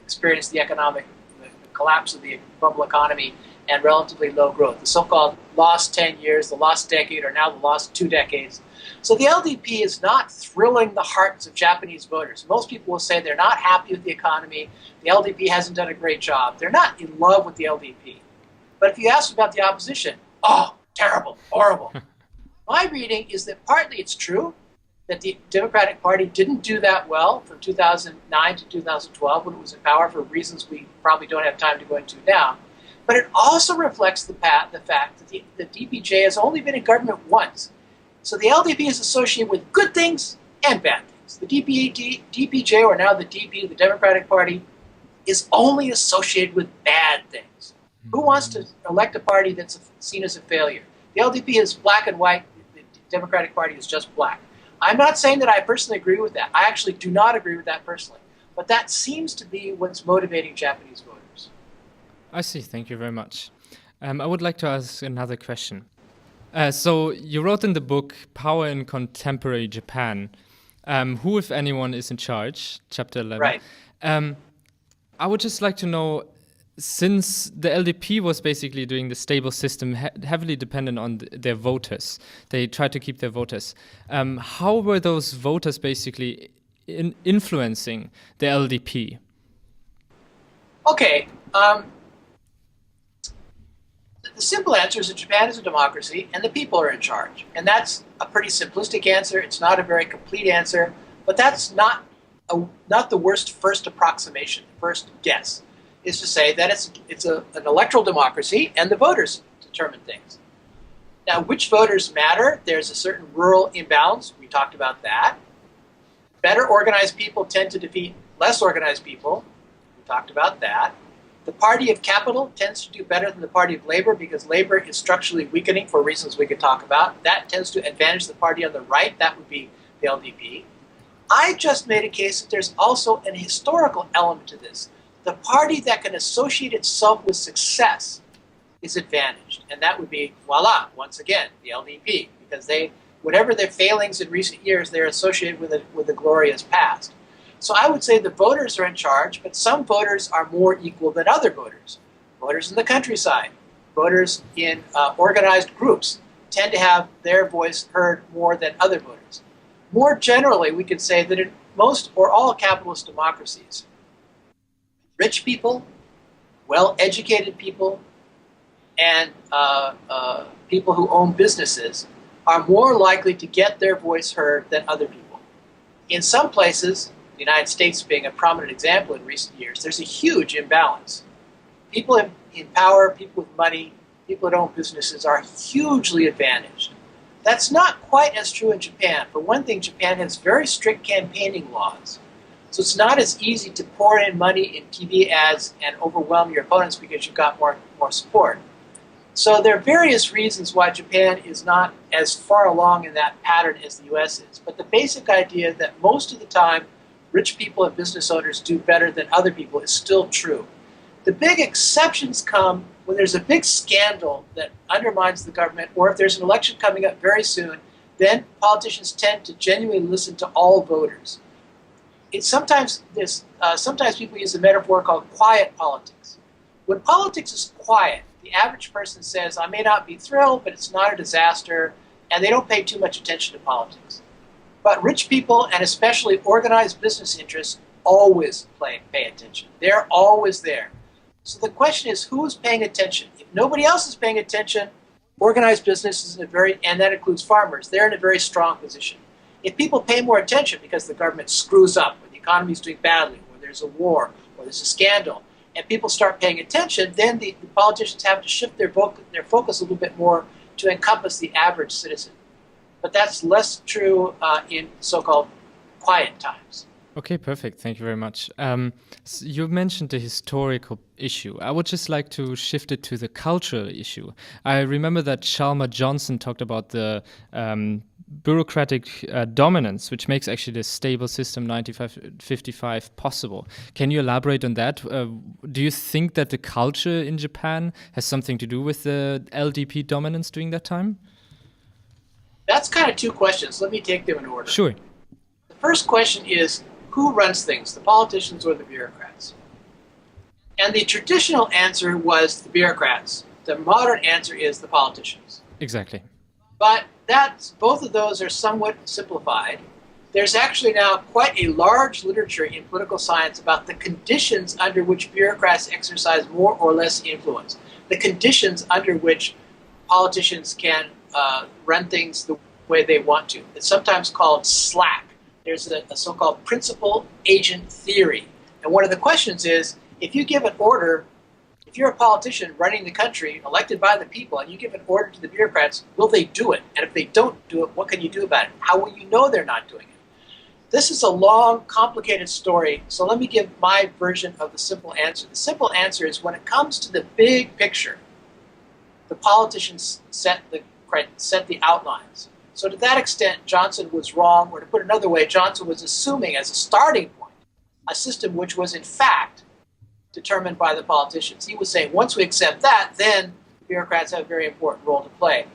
experienced the collapse of the bubble economy and relatively low growth. The so-called lost 10 years, the lost decade, or now the lost 2 decades. So the LDP is not thrilling the hearts of Japanese voters. Most people will say they're not happy with the economy. The LDP hasn't done a great job. They're not in love with the LDP. But if you ask about the opposition, oh, terrible, horrible. My reading is that partly it's true that the Democratic Party didn't do that well from 2009 to 2012 when it was in power for reasons we probably don't have time to go into now. But it also reflects the fact that the DPJ has only been in government once. So the LDP is associated with good things and bad things. The DPJ, or now the DP, the Democratic Party, is only associated with bad things. Who wants to elect a party that's seen as a failure? The LDP is black and white. The Democratic Party is just black. I'm not saying that I personally agree with that. I actually do not agree with that personally. But that seems to be what's motivating Japanese voters. I see. Thank you very much. I would like to ask another question. So you wrote in the book Power in Contemporary Japan. Who, if anyone, is in charge? Chapter 11. Right. I would just like to know, since the LDP was basically doing the stable system heavily dependent on their voters, they tried to keep their voters. How were those voters basically influencing the LDP? Okay. The simple answer is that Japan is a democracy and the people are in charge. And that's a pretty simplistic answer. It's not a very complete answer, but that's not the worst first approximation, first guess, is to say that it's an electoral democracy and the voters determine things. Now, which voters matter? There's a certain rural imbalance. We talked about that. Better organized people tend to defeat less organized people. We talked about that. The party of capital tends to do better than the party of labor because labor is structurally weakening for reasons we could talk about. That tends to advantage the party on the right. That would be the LDP. I just made a case that there's also an historical element to this. The party that can associate itself with success is advantaged. And that would be, voila, once again, the LDP. Because whatever their failings in recent years, they're associated with a glorious past. So I would say the voters are in charge, but some voters are more equal than other voters. Voters in the countryside, voters in organized groups tend to have their voice heard more than other voters. More generally, we could say that in most or all capitalist democracies, rich people, well-educated people, and people who own businesses are more likely to get their voice heard than other people. In some places, the United States being a prominent example in recent years, there's a huge imbalance. People in power, people with money, people that own businesses are hugely advantaged. That's not quite as true in Japan. For one thing, Japan has very strict campaigning laws. So it's not as easy to pour in money in TV ads and overwhelm your opponents because you've got more support. So there are various reasons why Japan is not as far along in that pattern as the US is. But the basic idea that most of the time rich people and business owners do better than other people is still true. The big exceptions come when there's a big scandal that undermines the government, or if there's an election coming up very soon, then politicians tend to genuinely listen to all voters. Sometimes people use a metaphor called quiet politics. When politics is quiet, the average person says, I may not be thrilled, but it's not a disaster, and they don't pay too much attention to politics. But rich people, and especially organized business interests, always pay attention. They're always there. So the question is, who's paying attention? If nobody else is paying attention, organized business is and that includes farmers, they're in a very strong position. If people pay more attention because the government screws up, or the economy is doing badly, or there's a war, or there's a scandal, and people start paying attention, then the politicians have to shift their focus a little bit more to encompass the average citizen. But that's less true in so-called quiet times. Okay, perfect. Thank you very much. You mentioned the historical issue. I would just like to shift it to the cultural issue. I remember that Chalmer Johnson talked about the bureaucratic dominance, which makes actually the stable system 95-55 possible. Can you elaborate on that? Do you think that the culture in Japan has something to do with the LDP dominance during that time? That's kind of two questions. Let me take them in order. Sure. The first question is, who runs things, the politicians or the bureaucrats? And the traditional answer was the bureaucrats. The modern answer is the politicians. Exactly. But both of those are somewhat simplified. There's actually now quite a large literature in political science about the conditions under which bureaucrats exercise more or less influence, the conditions under which politicians can run things the way they want to. It's sometimes called slack. There's a so-called principal-agent theory. And one of the questions is, if you give an order, if you're a politician running the country, elected by the people, and you give an order to the bureaucrats, will they do it? And if they don't do it, what can you do about it? How will you know they're not doing it? This is a long, complicated story, so let me give my version of the simple answer. The simple answer is, when it comes to the big picture, the politicians set the outlines. So to that extent, Johnson was wrong, or to put it another way, Johnson was assuming as a starting point a system which was in fact determined by the politicians. He was saying once we accept that, then bureaucrats have a very important role to play.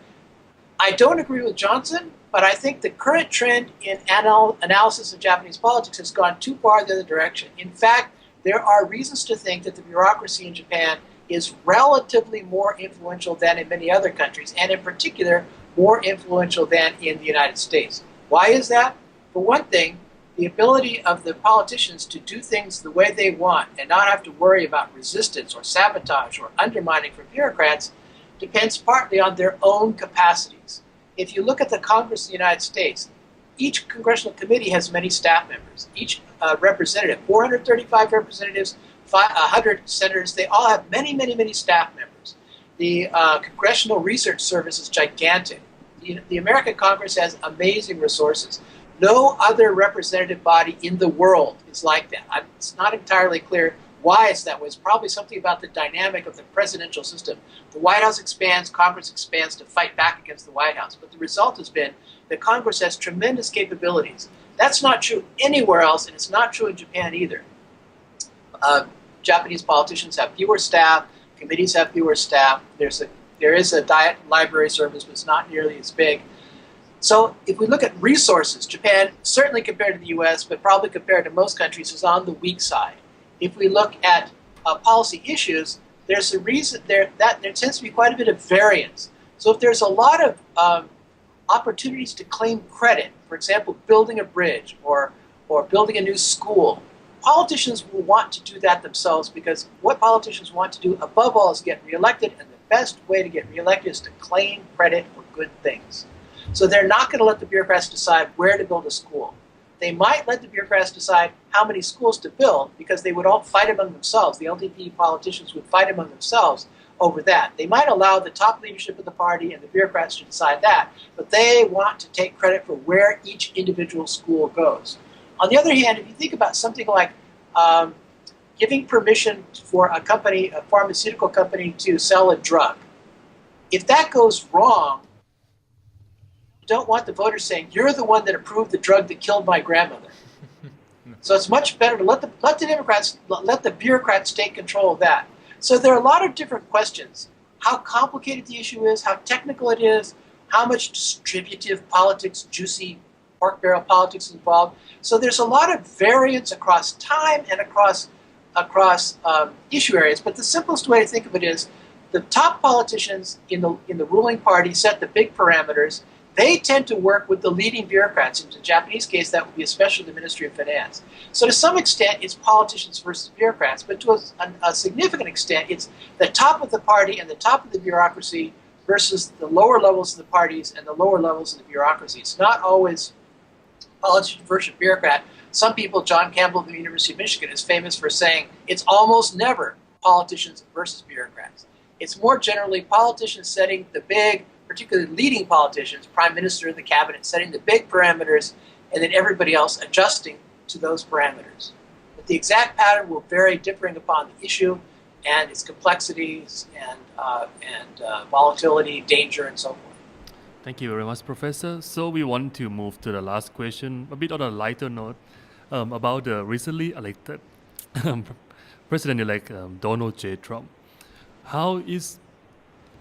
I don't agree with Johnson, but I think the current trend in analysis of Japanese politics has gone too far the other direction. In fact, there are reasons to think that the bureaucracy in Japan is relatively more influential than in many other countries, and in particular, more influential than in the United States. Why is that? For one thing, the ability of the politicians to do things the way they want and not have to worry about resistance or sabotage or undermining from bureaucrats depends partly on their own capacities. If you look at the Congress of the United States, each congressional committee has many staff members. Each representative, 435 representatives, 100 senators, they all have many, many, many staff members. The Congressional Research Service is gigantic. The American Congress has amazing resources. No other representative body in the world is like that. It's not entirely clear why it's that way. It's probably something about the dynamic of the presidential system. The White House expands, Congress expands to fight back against the White House. But the result has been that Congress has tremendous capabilities. That's not true anywhere else, and it's not true in Japan either. Japanese politicians have fewer staff, committees have fewer staff. There is a diet library service, but it's not nearly as big. So if we look at resources, Japan, certainly compared to the US, but probably compared to most countries, is on the weak side. If we look at policy issues, there's a reason there tends to be quite a bit of variance. So if there's a lot of opportunities to claim credit, for example, building a bridge or building a new school, politicians will want to do that themselves, because what politicians want to do above all is get reelected, and the best way to get reelected is to claim credit for good things. So they're not going to let the bureaucrats decide where to build a school. They might let the bureaucrats decide how many schools to build, because they would all fight among themselves. The LDP politicians would fight among themselves over that. They might allow the top leadership of the party and the bureaucrats to decide that, but they want to take credit for where each individual school goes. On the other hand, if you think about something like giving permission for a pharmaceutical company to sell a drug, if that goes wrong, you don't want the voters saying, you're the one that approved the drug that killed my grandmother. So it's much better to let the bureaucrats take control of that. So there are a lot of different questions. How complicated the issue is, how technical it is, how much distributive politics, juicy pork barrel politics is involved. So there's a lot of variance across time and across issue areas. But the simplest way to think of it is the top politicians in the ruling party set the big parameters. They tend to work with the leading bureaucrats. In the Japanese case, that would be especially the Ministry of Finance. So to some extent, it's politicians versus bureaucrats, but to a significant extent, it's the top of the party and the top of the bureaucracy versus the lower levels of the parties and the lower levels of the bureaucracy. It's not always politician versus bureaucrat. Some people, John Campbell of the University of Michigan, is famous for saying it's almost never politicians versus bureaucrats. It's more generally politicians setting the big, particularly leading politicians, prime minister, the cabinet, setting the big parameters, and then everybody else adjusting to those parameters. But the exact pattern will vary differing upon the issue and its complexities and volatility, danger, and so forth. Thank you very much, Professor. So we want to move to the last question, a bit on a lighter note, about the recently elected President-elect Donald J. Trump. How is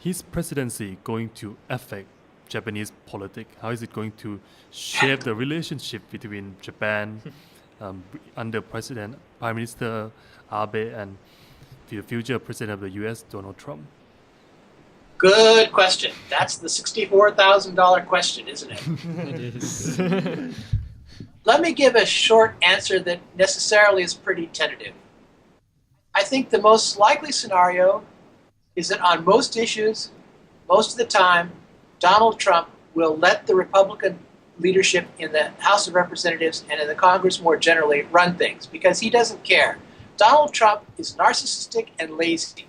his presidency going to affect Japanese politics? How is it going to shape the relationship between Japan under Prime Minister Abe and the future President of the U.S., Donald Trump? Good question. That's the $64,000 question, isn't it? It is. Let me give a short answer that necessarily is pretty tentative. I think the most likely scenario is that on most issues, most of the time, Donald Trump will let the Republican leadership in the House of Representatives and in the Congress more generally run things, because he doesn't care. Donald Trump is narcissistic and lazy.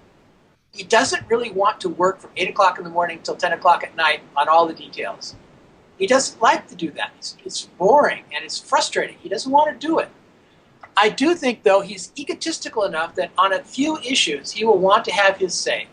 He doesn't really want to work from 8 o'clock in the morning till 10 o'clock at night on all the details. He doesn't like to do that. It's boring and it's frustrating. He doesn't want to do it. I do think, though, he's egotistical enough that on a few issues he will want to have his say.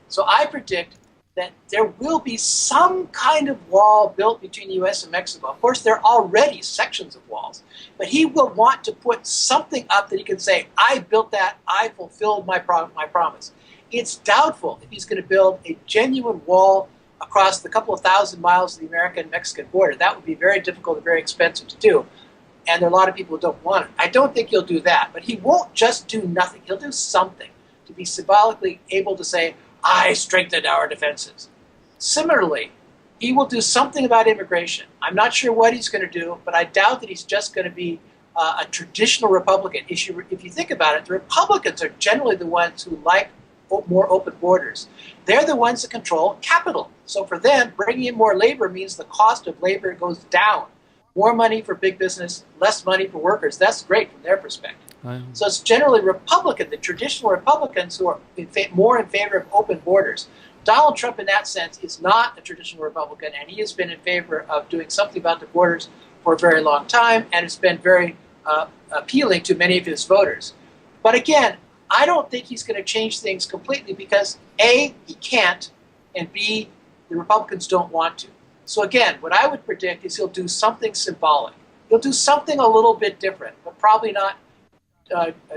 So I predict that there will be some kind of wall built between the U.S. and Mexico. Of course, there are already sections of walls, but he will want to put something up that he can say, I built that, I fulfilled my promise. It's doubtful if he's going to build a genuine wall across the couple of thousand miles of the American-Mexican border. That would be very difficult and very expensive to do, and there are a lot of people who don't want it. I don't think he'll do that, but he won't just do nothing. He'll do something to be symbolically able to say, I strengthened our defenses. Similarly, he will do something about immigration. I'm not sure what he's going to do, but I doubt that he's just going to be a traditional Republican. If you think about it, the Republicans are generally the ones who like more open borders. They're the ones that control capital. So for them, bringing in more labor means the cost of labor goes down. More money for big business, less money for workers. That's great from their perspective. So it's generally Republican, the traditional Republicans who are more in favor of open borders. Donald Trump, in that sense, is not a traditional Republican, and he has been in favor of doing something about the borders for a very long time, and it's been very appealing to many of his voters. But again, I don't think he's going to change things completely because A, he can't, and B, the Republicans don't want to. So again, what I would predict is he'll do something symbolic. He'll do something a little bit different, but probably not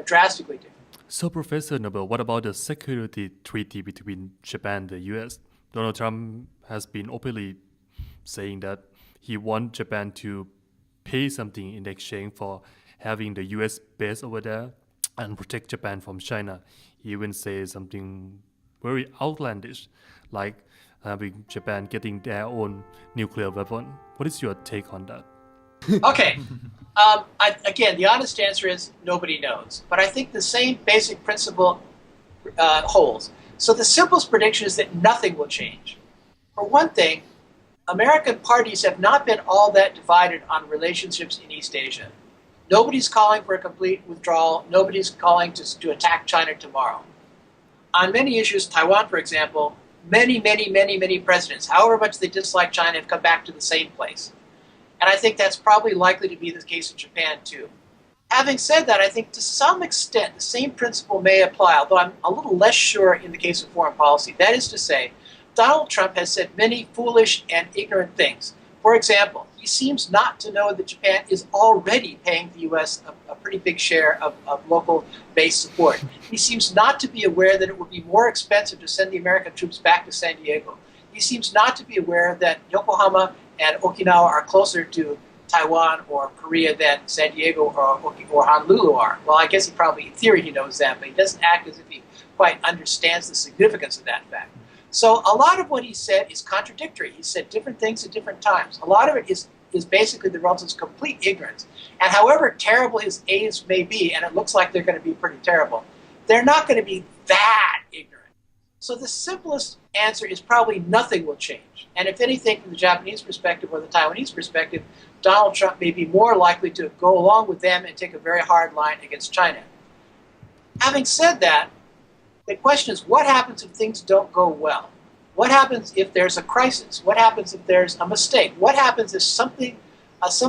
drastically different. So, Professor Noble, what about the security treaty between Japan and the U.S.? Donald Trump has been openly saying that he wants Japan to pay something in exchange for having the U.S. base over there and protect Japan from China. He even says something very outlandish, like having Japan getting their own nuclear weapon. What is your take on that? Okay. Again, the honest answer is nobody knows. But I think the same basic principle holds. So the simplest prediction is that nothing will change. For one thing, American parties have not been all that divided on relationships in East Asia. Nobody's calling for a complete withdrawal. Nobody's calling to attack China tomorrow. On many issues, Taiwan, for example, many presidents, however much they dislike China, have come back to the same place. And I think that's probably likely to be the case in Japan, too. Having said that, I think to some extent the same principle may apply, although I'm a little less sure in the case of foreign policy. That is to say, Donald Trump has said many foolish and ignorant things. For example, he seems not to know that Japan is already paying the U.S. a pretty big share of local base support. He seems not to be aware that it would be more expensive to send the American troops back to San Diego. He seems not to be aware that Yokohama and Okinawa are closer to Taiwan or Korea than San Diego or Honolulu are. Well, I guess in theory he knows that, but he doesn't act as if he quite understands the significance of that fact. So a lot of what he said is contradictory. He said different things at different times. A lot of it is basically the result of complete ignorance. And however terrible his aides may be, and it looks like they're going to be pretty terrible, they're not going to be that ignorant. So the simplest answer is probably nothing will change. And if anything, from the Japanese perspective or the Taiwanese perspective, Donald Trump may be more likely to go along with them and take a very hard line against China. Having said that, the question is, what happens if things don't go well? What happens if there's a crisis? What happens if there's a mistake? What happens if some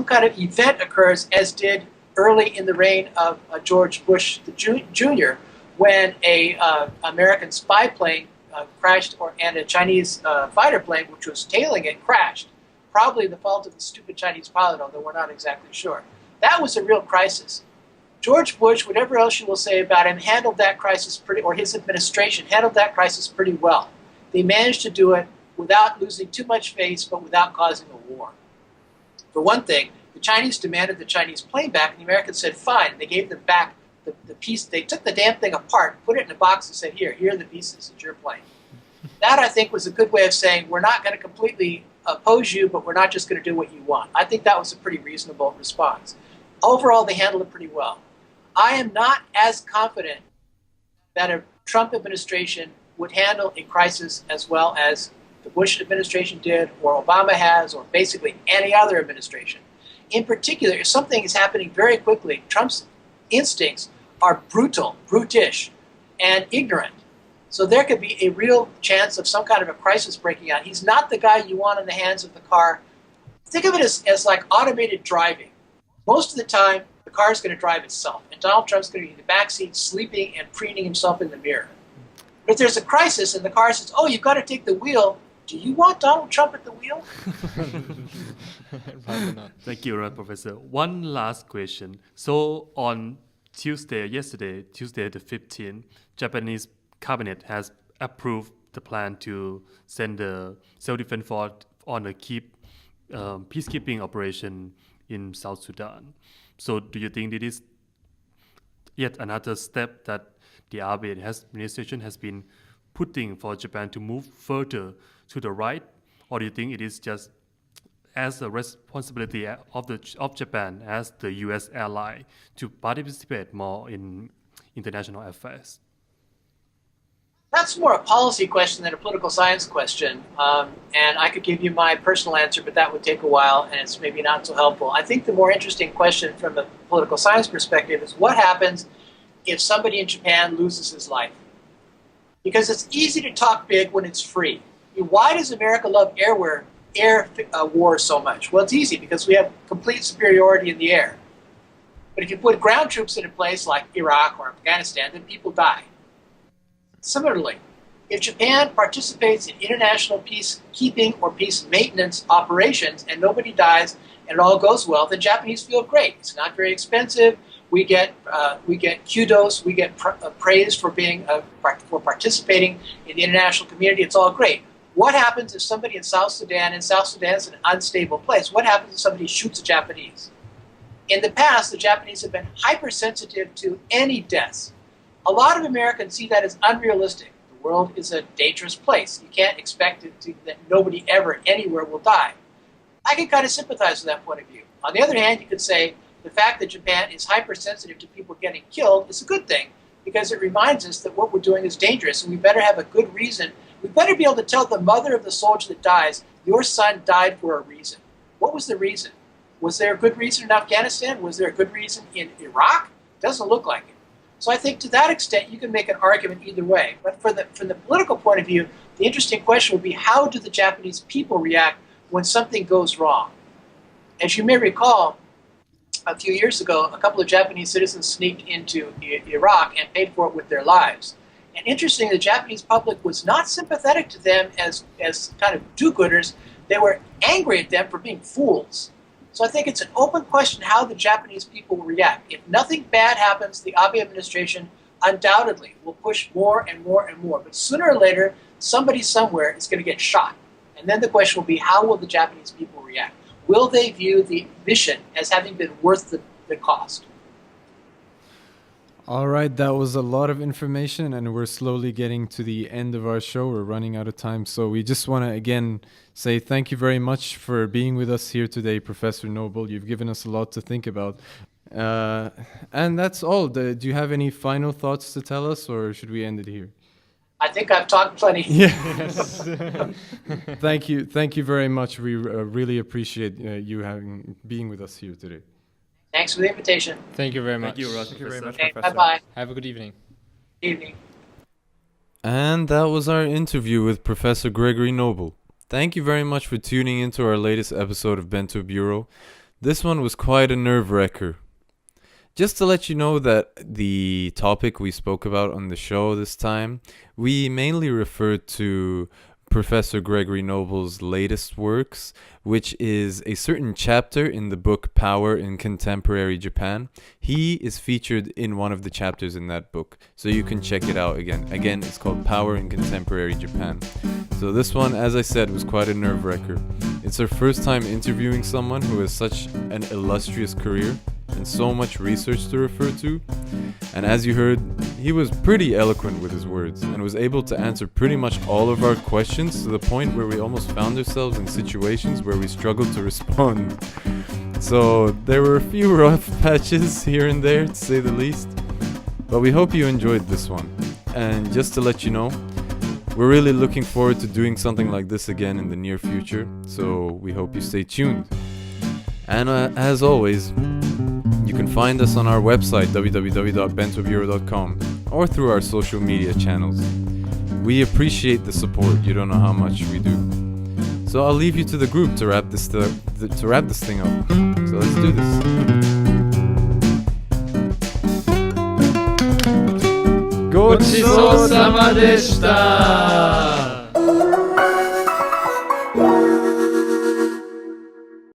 kind of event occurs, as did early in the reign of George Bush Jr., when a American spy plane crashed, and a Chinese fighter plane, which was tailing it, crashed. Probably the fault of the stupid Chinese pilot, although we're not exactly sure. That was a real crisis. George Bush, whatever else you will say about him, handled that crisis or his administration handled that crisis pretty well. They managed to do it without losing too much face, but without causing a war. For one thing, the Chinese demanded the Chinese plane back, and the Americans said, fine. They gave them back the piece. They took the damn thing apart, put it in a box, and said, here are the pieces. It's your plane. That, I think, was a good way of saying, we're not going to completely oppose you, but we're not just going to do what you want. I think that was a pretty reasonable response. Overall, they handled it pretty well. I am not as confident that a Trump administration would handle a crisis as well as the Bush administration did, or Obama has, or basically any other administration. In particular, if something is happening very quickly, Trump's instincts are brutal, brutish, and ignorant. So there could be a real chance of some kind of a crisis breaking out. He's not the guy you want in the hands of the car. Think of it as like automated driving. Most of the time, the car is going to drive itself, and Donald Trump's going to be in the backseat sleeping and preening himself in the mirror. But if there's a crisis and the car says, oh, you've got to take the wheel, Do you want Donald Trump at the wheel? Rather not. Thank you, Professor. One last question. So on Tuesday the 15th, Japanese cabinet has approved the plan to send the self-defense force on a peacekeeping operation in South Sudan. So do you think it is yet another step that the Abe administration has been putting for Japan to move further to the right, or do you think it is just as a responsibility of Japan as the U.S. ally to participate more in international affairs? That's more a policy question than a political science question. And I could give you my personal answer, but that would take a while and it's maybe not so helpful. I think the more interesting question from a political science perspective is what happens if somebody in Japan loses his life? Because it's easy to talk big when it's free. Why does America love air war so much? Well, it's easy because we have complete superiority in the air. But if you put ground troops in a place like Iraq or Afghanistan, then people die. Similarly, if Japan participates in international peacekeeping or peace maintenance operations and nobody dies and it all goes well, then Japanese feel great. It's not very expensive. We get kudos. We get praise for participating in the international community. It's all great. What happens if somebody in South Sudan is an unstable place? What happens if somebody shoots a Japanese? In the past, the Japanese have been hypersensitive to any deaths. A lot of Americans see that as unrealistic. The world is a dangerous place. You can't expect that nobody ever anywhere will die. I can kind of sympathize with that point of view. On the other hand, you could say the fact that Japan is hypersensitive to people getting killed is a good thing because it reminds us that what we're doing is dangerous and we better have a good reason. We better be able to tell the mother of the soldier that dies, your son died for a reason. What was the reason? Was there a good reason in Afghanistan? Was there a good reason in Iraq? Doesn't look like it. So I think to that extent, you can make an argument either way. But from the political point of view, the interesting question would be how do the Japanese people react when something goes wrong? As you may recall, a few years ago, a couple of Japanese citizens sneaked into Iraq and paid for it with their lives. And interestingly, the Japanese public was not sympathetic to them as kind of do-gooders. They were angry at them for being fools. So I think it's an open question how the Japanese people will react. If nothing bad happens, the Abe administration undoubtedly will push more and more and more. But sooner or later, somebody somewhere is going to get shot. And then the question will be, how will the Japanese people react? Will they view the mission as having been worth the cost? All right, that was a lot of information, and we're slowly getting to the end of our show. We're running out of time, so we just want to again say thank you very much for being with us here today, Professor Noble. You've given us a lot to think about. And that's all. Do you have any final thoughts to tell us, or should we end it here? I think I've talked plenty. Yes. Thank you very much. We really appreciate you being with us here today. Thanks for the invitation. Thank you very much. Thank you, Thank you very much, Okay, Professor. bye-bye. Have a good evening. Evening. And that was our interview with Professor Gregory Noble. Thank you very much for tuning into our latest episode of Bento Bureau. This one was quite a nerve-wrecker. Just to let you know that the topic we spoke about on the show this time, we mainly referred to Professor Gregory Noble's latest works, which is a certain chapter in the book Power in Contemporary Japan. He is featured in one of the chapters in that book, so you can check it out again. Again, it's called Power in Contemporary Japan. So this one, as I said, was quite a nerve-wrecker. It's our first time interviewing someone who has such an illustrious career and so much research to refer to. And as you heard, he was pretty eloquent with his words and was able to answer pretty much all of our questions to the point where we almost found ourselves in situations where we struggled to respond. So there were a few rough patches here and there, to say the least. But we hope you enjoyed this one. And just to let you know, we're really looking forward to doing something like this again in the near future, so we hope you stay tuned. And as always, you can find us on our website www.bentobureau.com or through our social media channels. We appreciate the support. You don't know how much we do. So I'll leave you to the group to wrap this thing up. So let's do this. ごちそうさまでした。